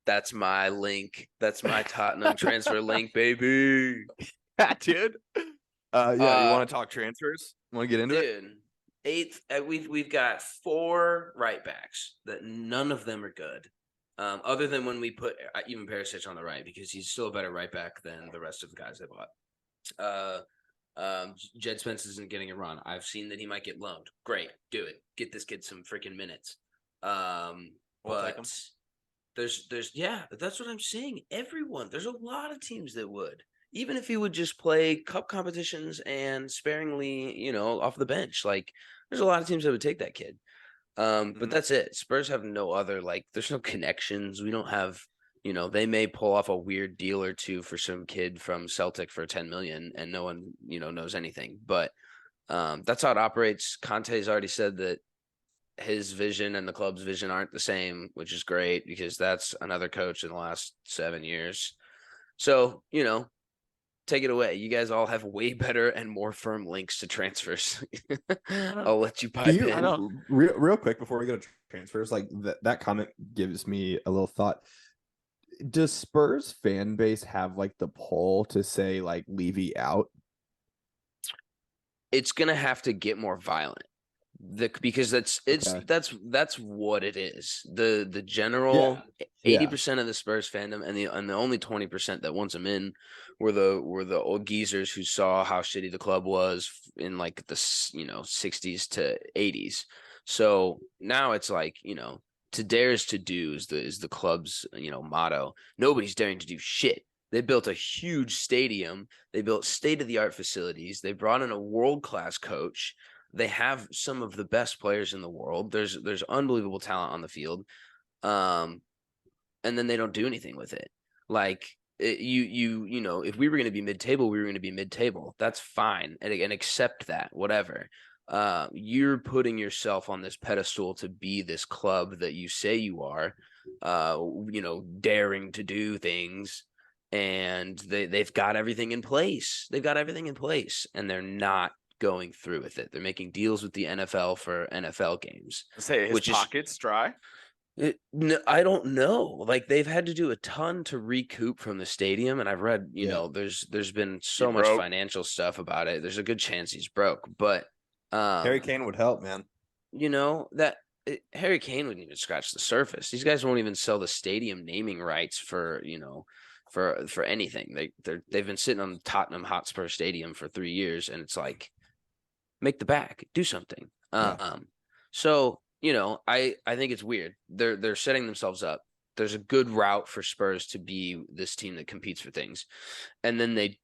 That's my link. That's my Tottenham transfer link, baby. Yeah, dude. You want to talk transfers? Want to get into it? Dude. 8th, we've got 4 right backs that none of them are good, other than when we put even Perisic on the right because he's still a better right back than the rest of the guys they bought. Jed Spence isn't getting a run. I've seen that he might get loaned. Great, do it. Get this kid some freaking minutes. But there's that's what I'm saying. Everyone, there's a lot of teams that would. Even if he would just play cup competitions and sparingly, off the bench, like there's a lot of teams that would take that kid. But that's it. Spurs have no other, there's no connections. We don't have, they may pull off a weird deal or two for some kid from Celtic for 10 million and no one, knows anything. But that's how it operates. Conte's already said that his vision and the club's vision aren't the same, which is great because that's another coach in the last 7 years. So, take it away. You guys all have way better and more firm links to transfers. I'll let you pipe in. Real quick before we go to transfers, that comment gives me a little thought. Does Spurs fan base have the pull to say Levy out? It's gonna have to get more violent because that's Okay. that's what it is. The general Yeah. 80% of the Spurs fandom and the only 20% that wants them in were the old geezers who saw how shitty the club was in like the 60s to 80s. So now it's like, to dare is to do is the club's motto. Nobody's daring to do shit. They built a huge stadium. They built state-of-the-art facilities. They brought in a world-class coach. They have some of the best players in the world. There's unbelievable talent on the field, and then they don't do anything with it. Like if we were going to be mid-table, we were going to be mid-table. That's fine, and accept that, whatever. You're putting yourself on this pedestal to be this club that you say you are, daring to do things, and they've got everything in place. They've got everything in place, and they're not going through with it. They're making deals with the NFL for NFL games. Say his pockets dry. No, I don't know. Like they've had to do a ton to recoup from the stadium, and I've read, there's been so much financial stuff about it. There's a good chance he's broke, but Harry Kane would help, man. Harry Kane wouldn't even scratch the surface. These guys won't even sell the stadium naming rights for for anything. They've been sitting on Tottenham Hotspur Stadium for 3 years, and it's like, make the back, do something. So I think it's weird. They're setting themselves up. There's a good route for Spurs to be this team that competes for things, and then they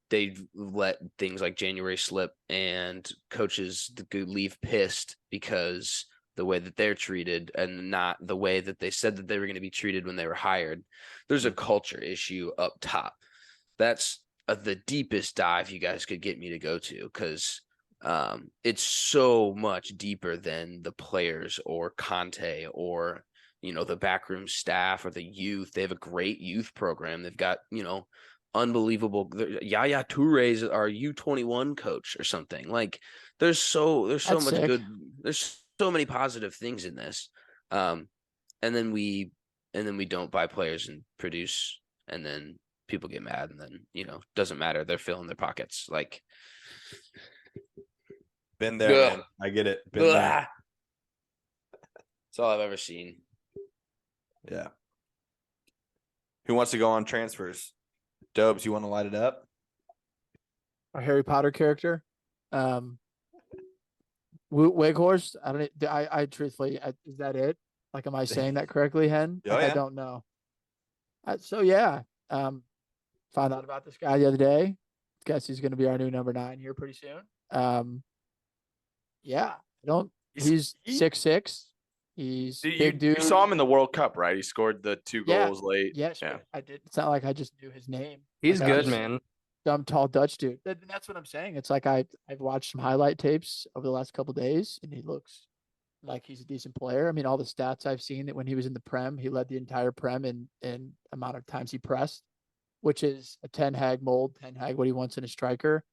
let things like January slip, and coaches leave pissed because the way that they're treated and not the way that they said that they were going to be treated when they were hired. There's a culture issue up top. That's the deepest dive you guys could get me to go to, because it's so much deeper than the players or Conte or the backroom staff or the youth. They have a great youth program. They've got unbelievable. Yaya Toure is our U21 coach or something. Like there's so That's much sick. good. There's so many positive things in this, and then we don't buy players and produce, and then people get mad, and then doesn't matter. They're filling their pockets. Like. Been there, man. I get it. Been there. That's all I've ever seen. Yeah. Who wants to go on transfers? Dobes, you want to light it up? Our Harry Potter character, Weghorst. I truthfully, is that it? Like, am I saying that correctly, Hen? Oh, yeah. I don't know. Found out about this guy the other day. Guess he's going to be our new number 9 here pretty soon. He's 6'6". He's big dude. You saw him in the World Cup, right? He scored the 2 goals late. Yes, yeah. I did. It's not like I just knew his name. He's good, man. Dumb, tall Dutch dude. That's what I'm saying. It's like I've watched some highlight tapes over the last couple of days, and he looks like he's a decent player. I mean, all the stats I've seen, that when he was in the Prem, he led the entire Prem in amount of times he pressed, which is a Ten Hag mold. Ten Hag, what he wants in a striker.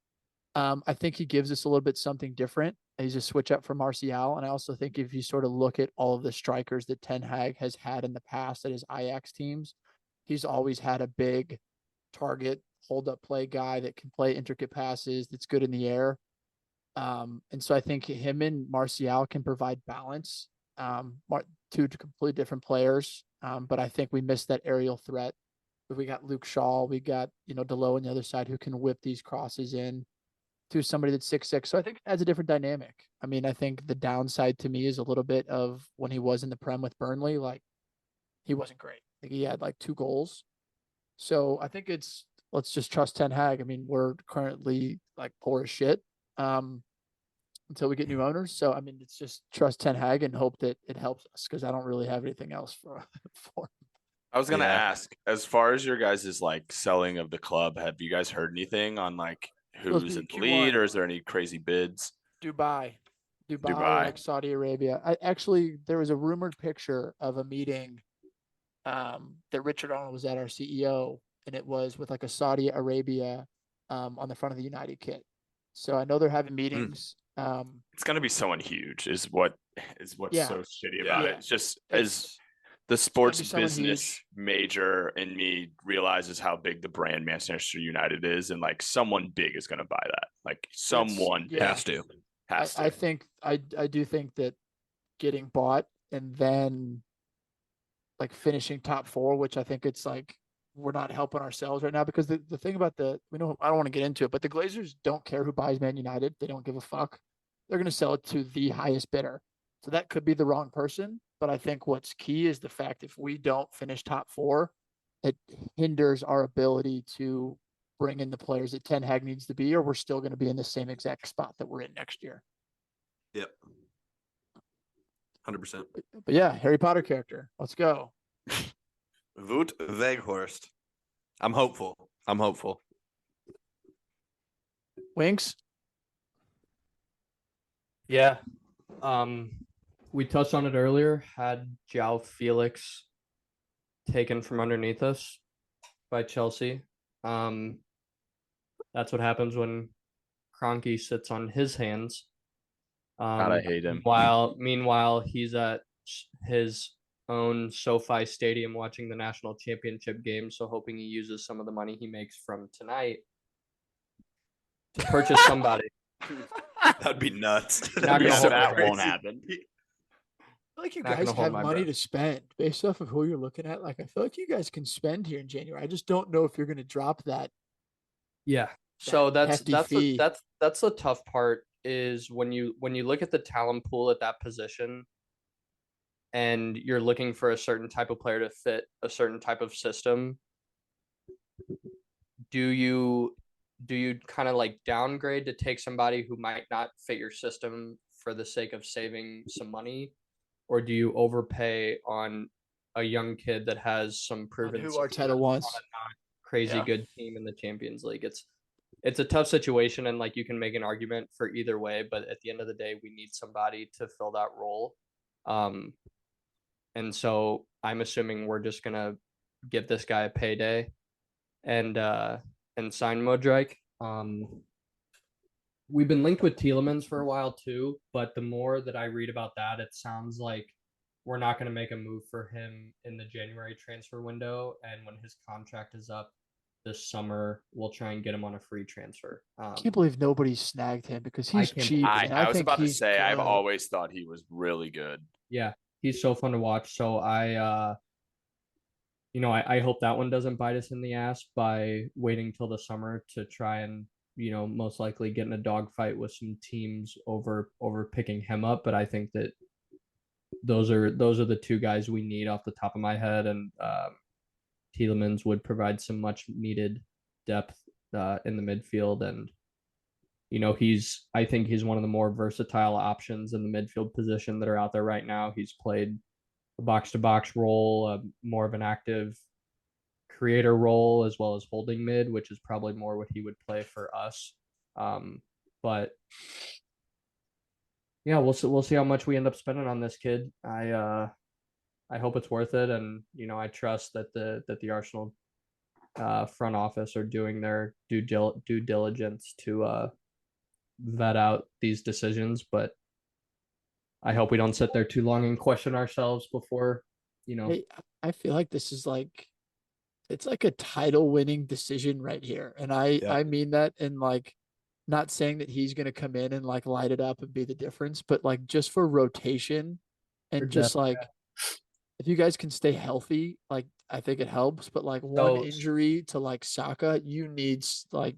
I think he gives us a little bit something different. He's a switch up from Martial. And I also think if you sort of look at all of the strikers that Ten Hag has had in the past at his Ajax teams, he's always had a big target, hold up play guy that can play intricate passes, that's good in the air. And so I think him and Martial can provide balance, two completely different players. But I think we missed that aerial threat. We got Luke Shaw, we got, Delo on the other side who can whip these crosses in to somebody that's 6'6". So I think it adds a different dynamic. I mean, I think the downside to me is a little bit of when he was in the Prem with Burnley, like he wasn't great. Like he had like 2 goals. So I think let's just trust Ten Hag. I mean, we're currently like poor as shit until we get new owners. So I mean, it's just trust Ten Hag and hope that it helps us, because I don't really have anything else for. I was gonna ask, as far as your guys' like selling of the club, have you guys heard anything on like who's in the lead, or is there any crazy bids? Dubai, like Saudi Arabia. There was a rumored picture of a meeting that Richard Arnold was at, our CEO, and it was with like a Saudi Arabia on the front of the United kit. So I know they're having meetings. It's gonna be someone huge, is what's so shitty about it. It's just as the sports business major in me realizes how big the brand Manchester United is, and like someone big is going to buy that. Like someone has to. Has to. I think I do think that getting bought and then like finishing top 4, which I think it's like we're not helping ourselves right now because the thing about I don't want to get into it, but the Glazers don't care who buys Man United. They don't give a fuck. They're going to sell it to the highest bidder. So that could be the wrong person. But I think what's key is the fact if we don't finish top 4, it hinders our ability to bring in the players that Ten Hag needs to be, or we're still going to be in the same exact spot that we're in next year. Yep. 100%. But yeah, Harry Potter character. Let's go. Wout Weghorst. I'm hopeful. Winks. Yeah. We touched on it earlier. Had João Felix taken from underneath us by Chelsea. That's what happens when Kroenke sits on his hands. God, I hate him. Meanwhile, he's at his own SoFi Stadium watching the national championship game, so hoping he uses some of the money he makes from tonight to purchase somebody. That'd be nuts. Not gonna hold that my won't Crazy. happen. I feel like you Not guys gonna hold have my money breath. to spend based off of who you're looking at. Like I feel like you guys can spend here in January. I just don't know if you're going to drop that. Yeah. So that's hefty that's fee. that's the tough part is when you look at the talent pool at that position and you're looking for a certain type of player to fit a certain type of system, do you kind of like downgrade to take somebody who might not fit your system for the sake of saving some money, or do you overpay on a young kid that has some proven who success Arteta wants. on a not crazy Yeah. good team in the Champions League? It's a tough situation, and like you can make an argument for either way, but at the end of the day, we need somebody to fill that role. And so I'm assuming we're just gonna give this guy a payday and sign Modric. We've been linked with Tielemans for a while too, but the more that I read about that, it sounds like we're not going to make a move for him in the January transfer window, and when his contract is up this summer, we'll try and get him on a free transfer. I can't believe nobody snagged him because he's can't cheap. believe and I was think about to he's say, I've good. always thought he was really good. Yeah, he's so fun to watch. So I hope that one doesn't bite us in the ass by waiting till the summer to try and, most likely get in a dogfight with some teams over picking him up. But I think that those are the two guys we need off the top of my head, and Tielemans would provide some much needed depth in the midfield, and I think he's one of the more versatile options in the midfield position that are out there right now. He's played a box-to-box role, more of an active creator role, as well as holding mid, which is probably more what he would play for us. But yeah, we'll see how much we end up spending on this kid. I hope it's worth it, and I trust that the Arsenal front office are doing their due diligence to vet out these decisions. But I hope we don't sit there too long and question ourselves before, I feel like this is like it's like a title winning decision right here. And I mean that in like not saying that he's gonna come in and like light it up and be the difference, but like just for rotation and just like if you guys can stay healthy, like I think it helps. But like one injury to like Saka, you need like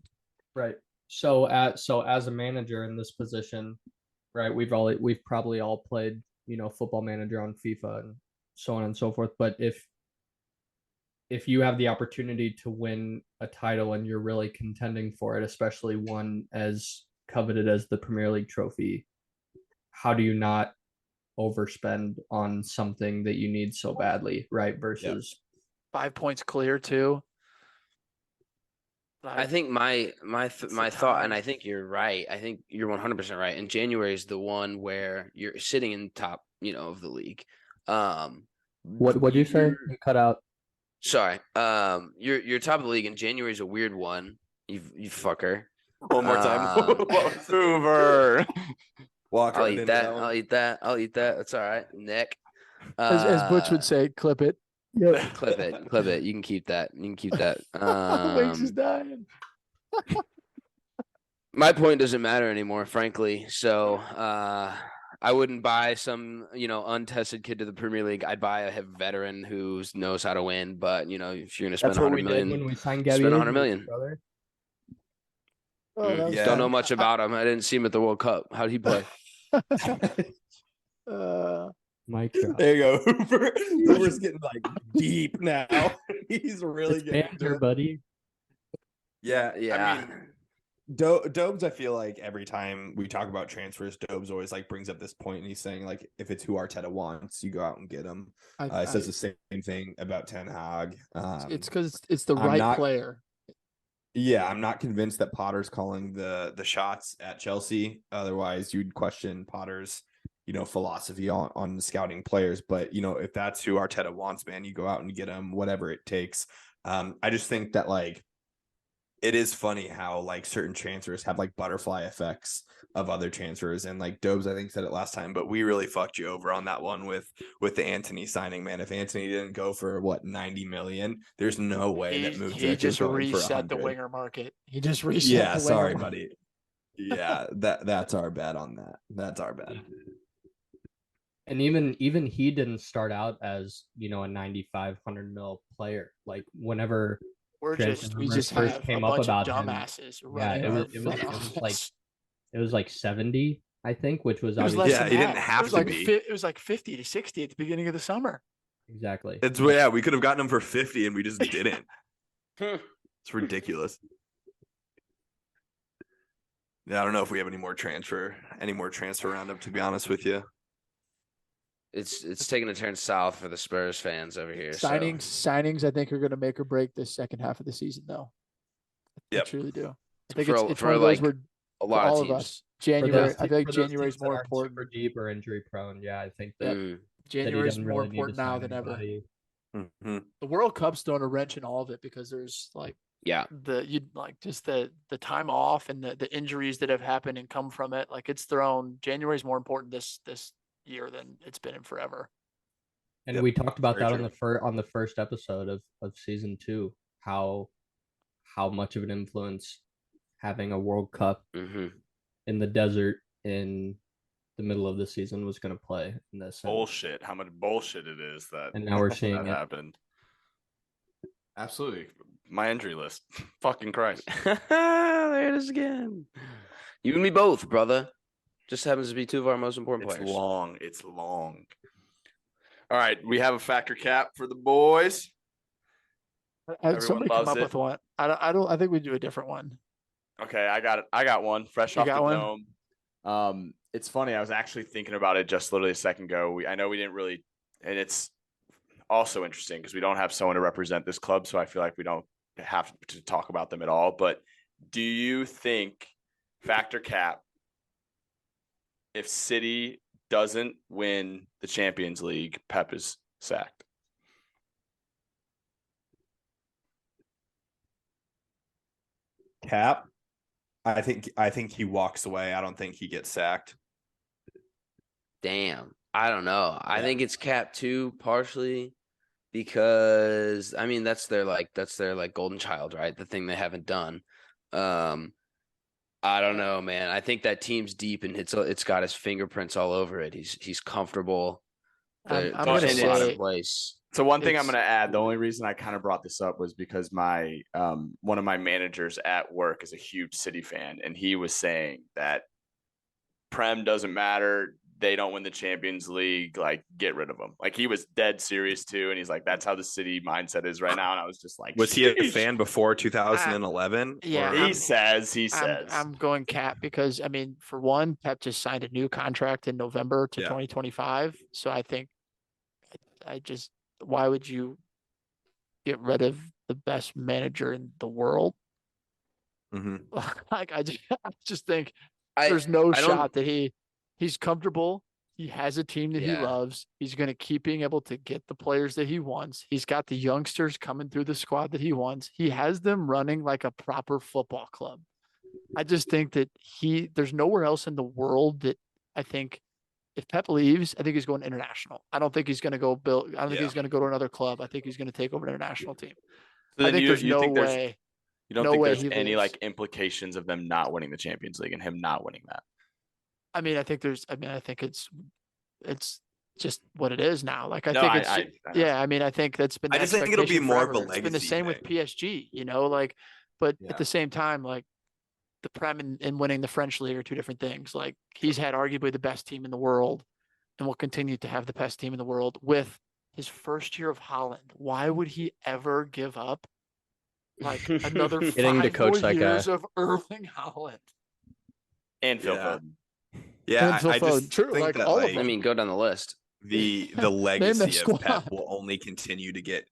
right. So as a manager in this position, right, we've probably all played, Football Manager on FIFA and so on and so forth. But if you have the opportunity to win a title and you're really contending for it, especially one as coveted as the Premier League trophy, how do you not overspend on something that you need so badly, right? Versus 5 points clear too. I think my thought, and I think you're right. I think you're 100% right. And January is the one where you're sitting in top, of the league. What'd you say? You cut out. Sorry. You're top of the league, and January is a weird one. You fucker. One more time. Hoover. Walk I'll right eat into that. one. I'll eat that. That's all right. Nick. As Butch would say, clip it. Clip it. You can keep that. Wings is dying. My point doesn't matter anymore, frankly. So I wouldn't buy some, untested kid to the Premier League. I'd buy a veteran who knows how to win. But if you're gonna spend That's what 100 we did million, when we signed spend Gabby 100 Jesus, million. brother. Oh, that was Yeah. Don't know funny. much about him. I didn't see him at the World Cup. How'd he play? Mic drop. There you go, Hooper. Hooper's getting like deep now. He's really It's getting banter, into it. buddy. Yeah, Yeah. I mean, Dobes, I feel like every time we talk about transfers, Dobes always like brings up this point, and he's saying like if it's who Arteta wants, you go out and get him. Says the same thing about Ten Hag. It's because it's the I'm right not- player. Yeah, I'm not convinced that Potter's calling the shots at Chelsea. Otherwise, you'd question Potter's philosophy on scouting players. But if that's who Arteta wants, man, you go out and get him, whatever it takes. I just think that like it is funny how like certain transfers have like butterfly effects of other transfers, and like Dobes I think said it last time, but we really fucked you over on that one with the Anthony signing, man. If Anthony didn't go for 90 million, there's no way that moves He just reset the winger market. He just reset. Yeah, the sorry, winger buddy. Yeah, that's our bet on that. That's our bet. And even he didn't start out as a 9,500 mil player. Like whenever we rumors just first have came a up bunch about of him, dumbasses yeah, running. it was like 70, I think, which was It was obviously less than he that. didn't have it was to like be. It was like 50 to 60 at the beginning of the summer. exactly. It's we could have gotten him for 50 and we just didn't. It's ridiculous. Yeah, I don't know if we have any more transfer roundup, to be honest with you. It's taking a turn south for the Spurs fans over here. Signings, I think are going to make or break this second half of the season, though. I Yep. truly do. I think For it's for one of those where a for lot all of of teams. us, January. I feel like For those January is teams that more aren't important. super deep or injury prone. Yeah, I think Yep. that, that he January is doesn't more really need to important now sign than ever. anybody. Mm-hmm. The World Cup's throwing a wrench in all of it because there's like Yeah. the time off and the injuries that have happened and come from it. Like January is more important this year than it's been in forever. And Yep, we talked about very that true. on the first episode of season 2, how much of an influence having a World Cup Mm-hmm. in the desert in the middle of the season was going to play in this. Bullshit. How much bullshit it is that. And now we're seeing that it. happened. Absolutely. My injury list. Fucking Christ. There it is again. You and me both, brother. Just happens to be two of our most important It's players. long. It's long. All right. We have a factor cap for the boys. Had Everyone somebody come loves up it. with one. I think we do a different one. Okay, I got it. I got one fresh You off the got one? dome. It's funny. I was actually thinking about it just literally a second ago. I know we didn't really, and it's also interesting because we don't have someone to represent this club, so I feel like we don't have to talk about them at all. But do you think factor cap, if City doesn't win the Champions League, Pep is sacked? Cap, I think he walks away. I don't think he gets sacked. Damn. I don't know. I Yeah. think it's cap too, partially because I mean that's their golden child, right? The thing they haven't done. I don't know, man. I think that team's deep and it's got his fingerprints all over it. He's comfortable. I'm There's gonna a lot in say place. So one thing I'm It's- going to add, the only reason I kind of brought this up was because my one of my managers at work is a huge City fan, and he was saying that Prem doesn't matter. They don't win the Champions League. Like, get rid of them. Like, he was dead serious too, and he's like, that's how the City mindset is right now. And I was just like, Was he a sheesh. fan before 2011? yeah, Or- He says. I'm going Cap because I mean, for one, Pep just signed a new contract in November to Yeah. 2025. So I think why would you get rid of the best manager in the world? Mhm. Like I just think I there's no I don't- shot that he's comfortable. He has a team that he Yeah. loves. He's going to keep being able to get the players that he wants. He's got the youngsters coming through the squad that he wants. He has them running like a proper football club. I just think that there's nowhere else in the world that I think if Pep leaves, I think he's going international. I don't think he's going to go build. I don't think Yeah. he's going to go to another club. I think he's going to take over an international team. So I then think you there's no think there's way. You don't No think way there's he any leaves. like implications of them not winning the Champions League and him not winning that? I mean, I think it's just what it is now. Like, I No, think I- it's, I know. yeah, I mean, I think that's been I the just think it'll be expectation more of a forever. It's been the legacy same with thing. PSG, like, but Yeah. at the same time, like, the Prem and winning the French league are two different things. Like, he's had arguably the best team in the world and will continue to have the best team in the world with his first year of Holland. Why would he ever give up like another Getting to 5 coach more that guy. years of Erling Haaland? And Phil Yeah. Foden. Yeah, And Phil I just Foden. True, think like, that all of like I them. mean, go down the list. the Name their legacy of Pep squad. will only continue to get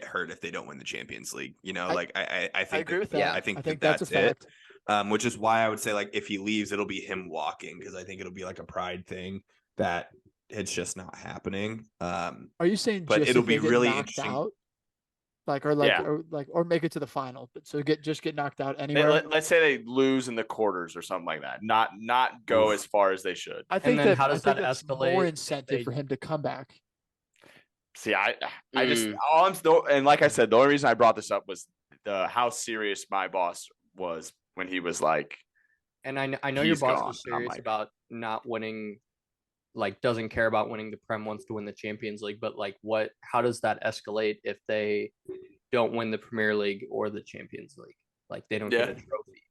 hurt if they don't win the Champions League. You know, I- like I I think agree with yeah, that. I think that's a fact. it. Which is why I would say like if he leaves, it'll be him walking because I think it'll be like a pride thing that it's just not happening. Are you saying But just it'll if they be get really knocked interesting. out? Like, or like, Yeah. or make it to the final, but so get knocked out They- anywhere. let's say they lose in the quarters or something like that. Not go Oof. as far as they should. I think then that how does I think that that's escalate more if incentive they- for him to come back. See, I just Mm. all I'm still, and like I said, the only reason I brought this up was how serious my boss was when he was like, And I know your He's boss gone. is I'm serious like- about not winning, like doesn't care about winning the Prem, wants to win the Champions League. But like, how does that escalate if they don't win the Premier League or the Champions League? Like they don't get a Yeah. trophy.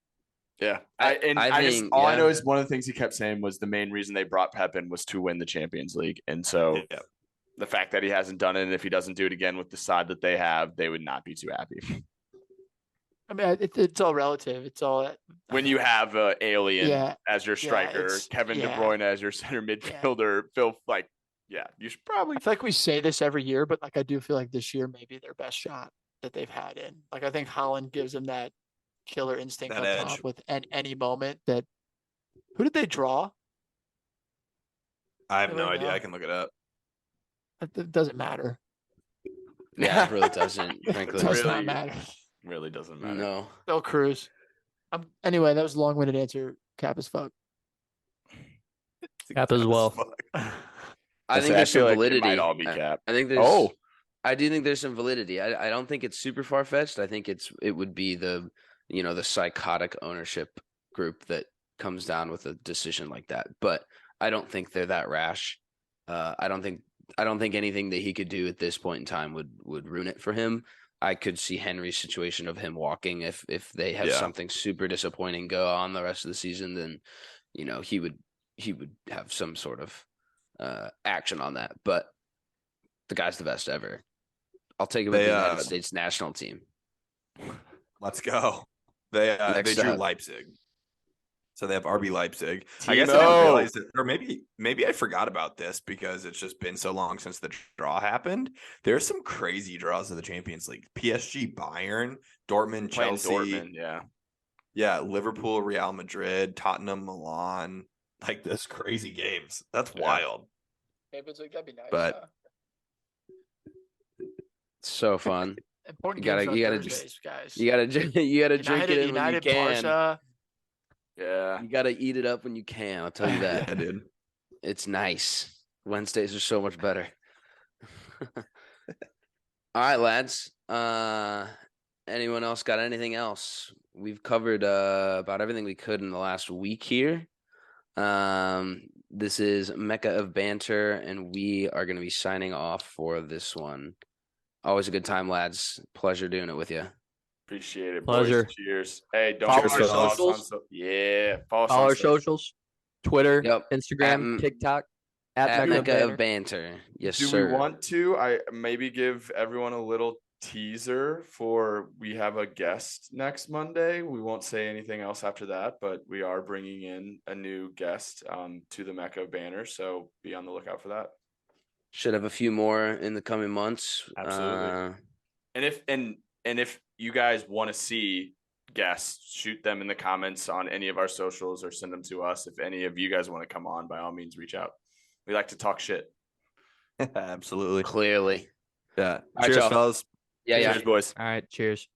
yeah. I Just think, all I know yeah. is one of the things he kept saying was the main reason they brought Pep in was to win the Champions League, and so Yeah. the fact that he hasn't done it, and if he doesn't do it again with the side that they have, they would not be too happy. I mean, it's all relative. It's all When you have Alien Yeah. as your striker, it's- Kevin De yeah. Bruyne as your center midfielder, Phil, like, yeah, you should probably I feel like we say this every year, but like I do feel like this year may be their best shot that they've had in. Like I think Holland gives them that killer instinct That up edge. top with any moment that. Who did they draw? I have I no don't idea. know. I can look it up. It doesn't matter. Yeah, it really doesn't, It frankly. does Really- not matter. really doesn't matter. No. Phil Cruz. Anyway, that was a long-winded answer. Cap as fuck. Cap as well. I think say, there's some feel like it validity. might all be I- Cap. I think there's. Oh, I do think there's some validity. I don't think it's super far fetched. I think it would be the psychotic ownership group that comes down with a decision like that. But I don't think they're that rash. I don't think anything that he could do at this point in time would ruin it for him. I could see Henry's situation of him walking if they have Yeah. something super disappointing go on the rest of the season, then he would have some sort of action on that. But the guy's the best ever. I'll take him with They, the United uh, States national team. Let's go. They Next drew up. Leipzig. So they have RB Leipzig. I guess I Timo. didn't realize it, or maybe I forgot about this because it's just been so long since the draw happened. There's some crazy draws of the Champions League. PSG, Bayern, Dortmund, playing Chelsea, Dortmund, yeah. Liverpool, Real Madrid, Tottenham, Milan. Like this crazy games. That's wild. Maybe it's like that'd be nice. But- So fun. Important You gotta- games on you gotta Thursdays, guys. You gotta drink it in when you United, can. Barca. Yeah. You gotta eat it up when you can. I'll tell you that. Yeah, dude. It's nice. Wednesdays are so much better. All right, lads. Anyone else got anything else? We've covered about everything we could in the last week here. This is Mecca of Banter, and we are going to be signing off for this one. Always a good time, lads. Pleasure doing it with you. Appreciate it. Pleasure. Boys. Cheers. Hey, don't Follow forget to our follow us on socials. follow us All on our social. socials, Twitter, Yep. Instagram, At- TikTok, At at Mecca of Banner. Banter. Yes, Do sir. we want to? I maybe give everyone a little teaser for we have a guest next Monday. We won't say anything else after that, but we are bringing in a new guest to the Mecca banner, so be on the lookout for that. Should have a few more in the coming months. Absolutely. And if you guys want to see guests, shoot them in the comments on any of our socials or send them to us. If any of you guys want to come on, by all means, reach out. We like to talk shit. Absolutely. Clearly. Yeah. right, Cheers, y'all. fellas. Yeah, yeah. Cheers, boys. All right, cheers.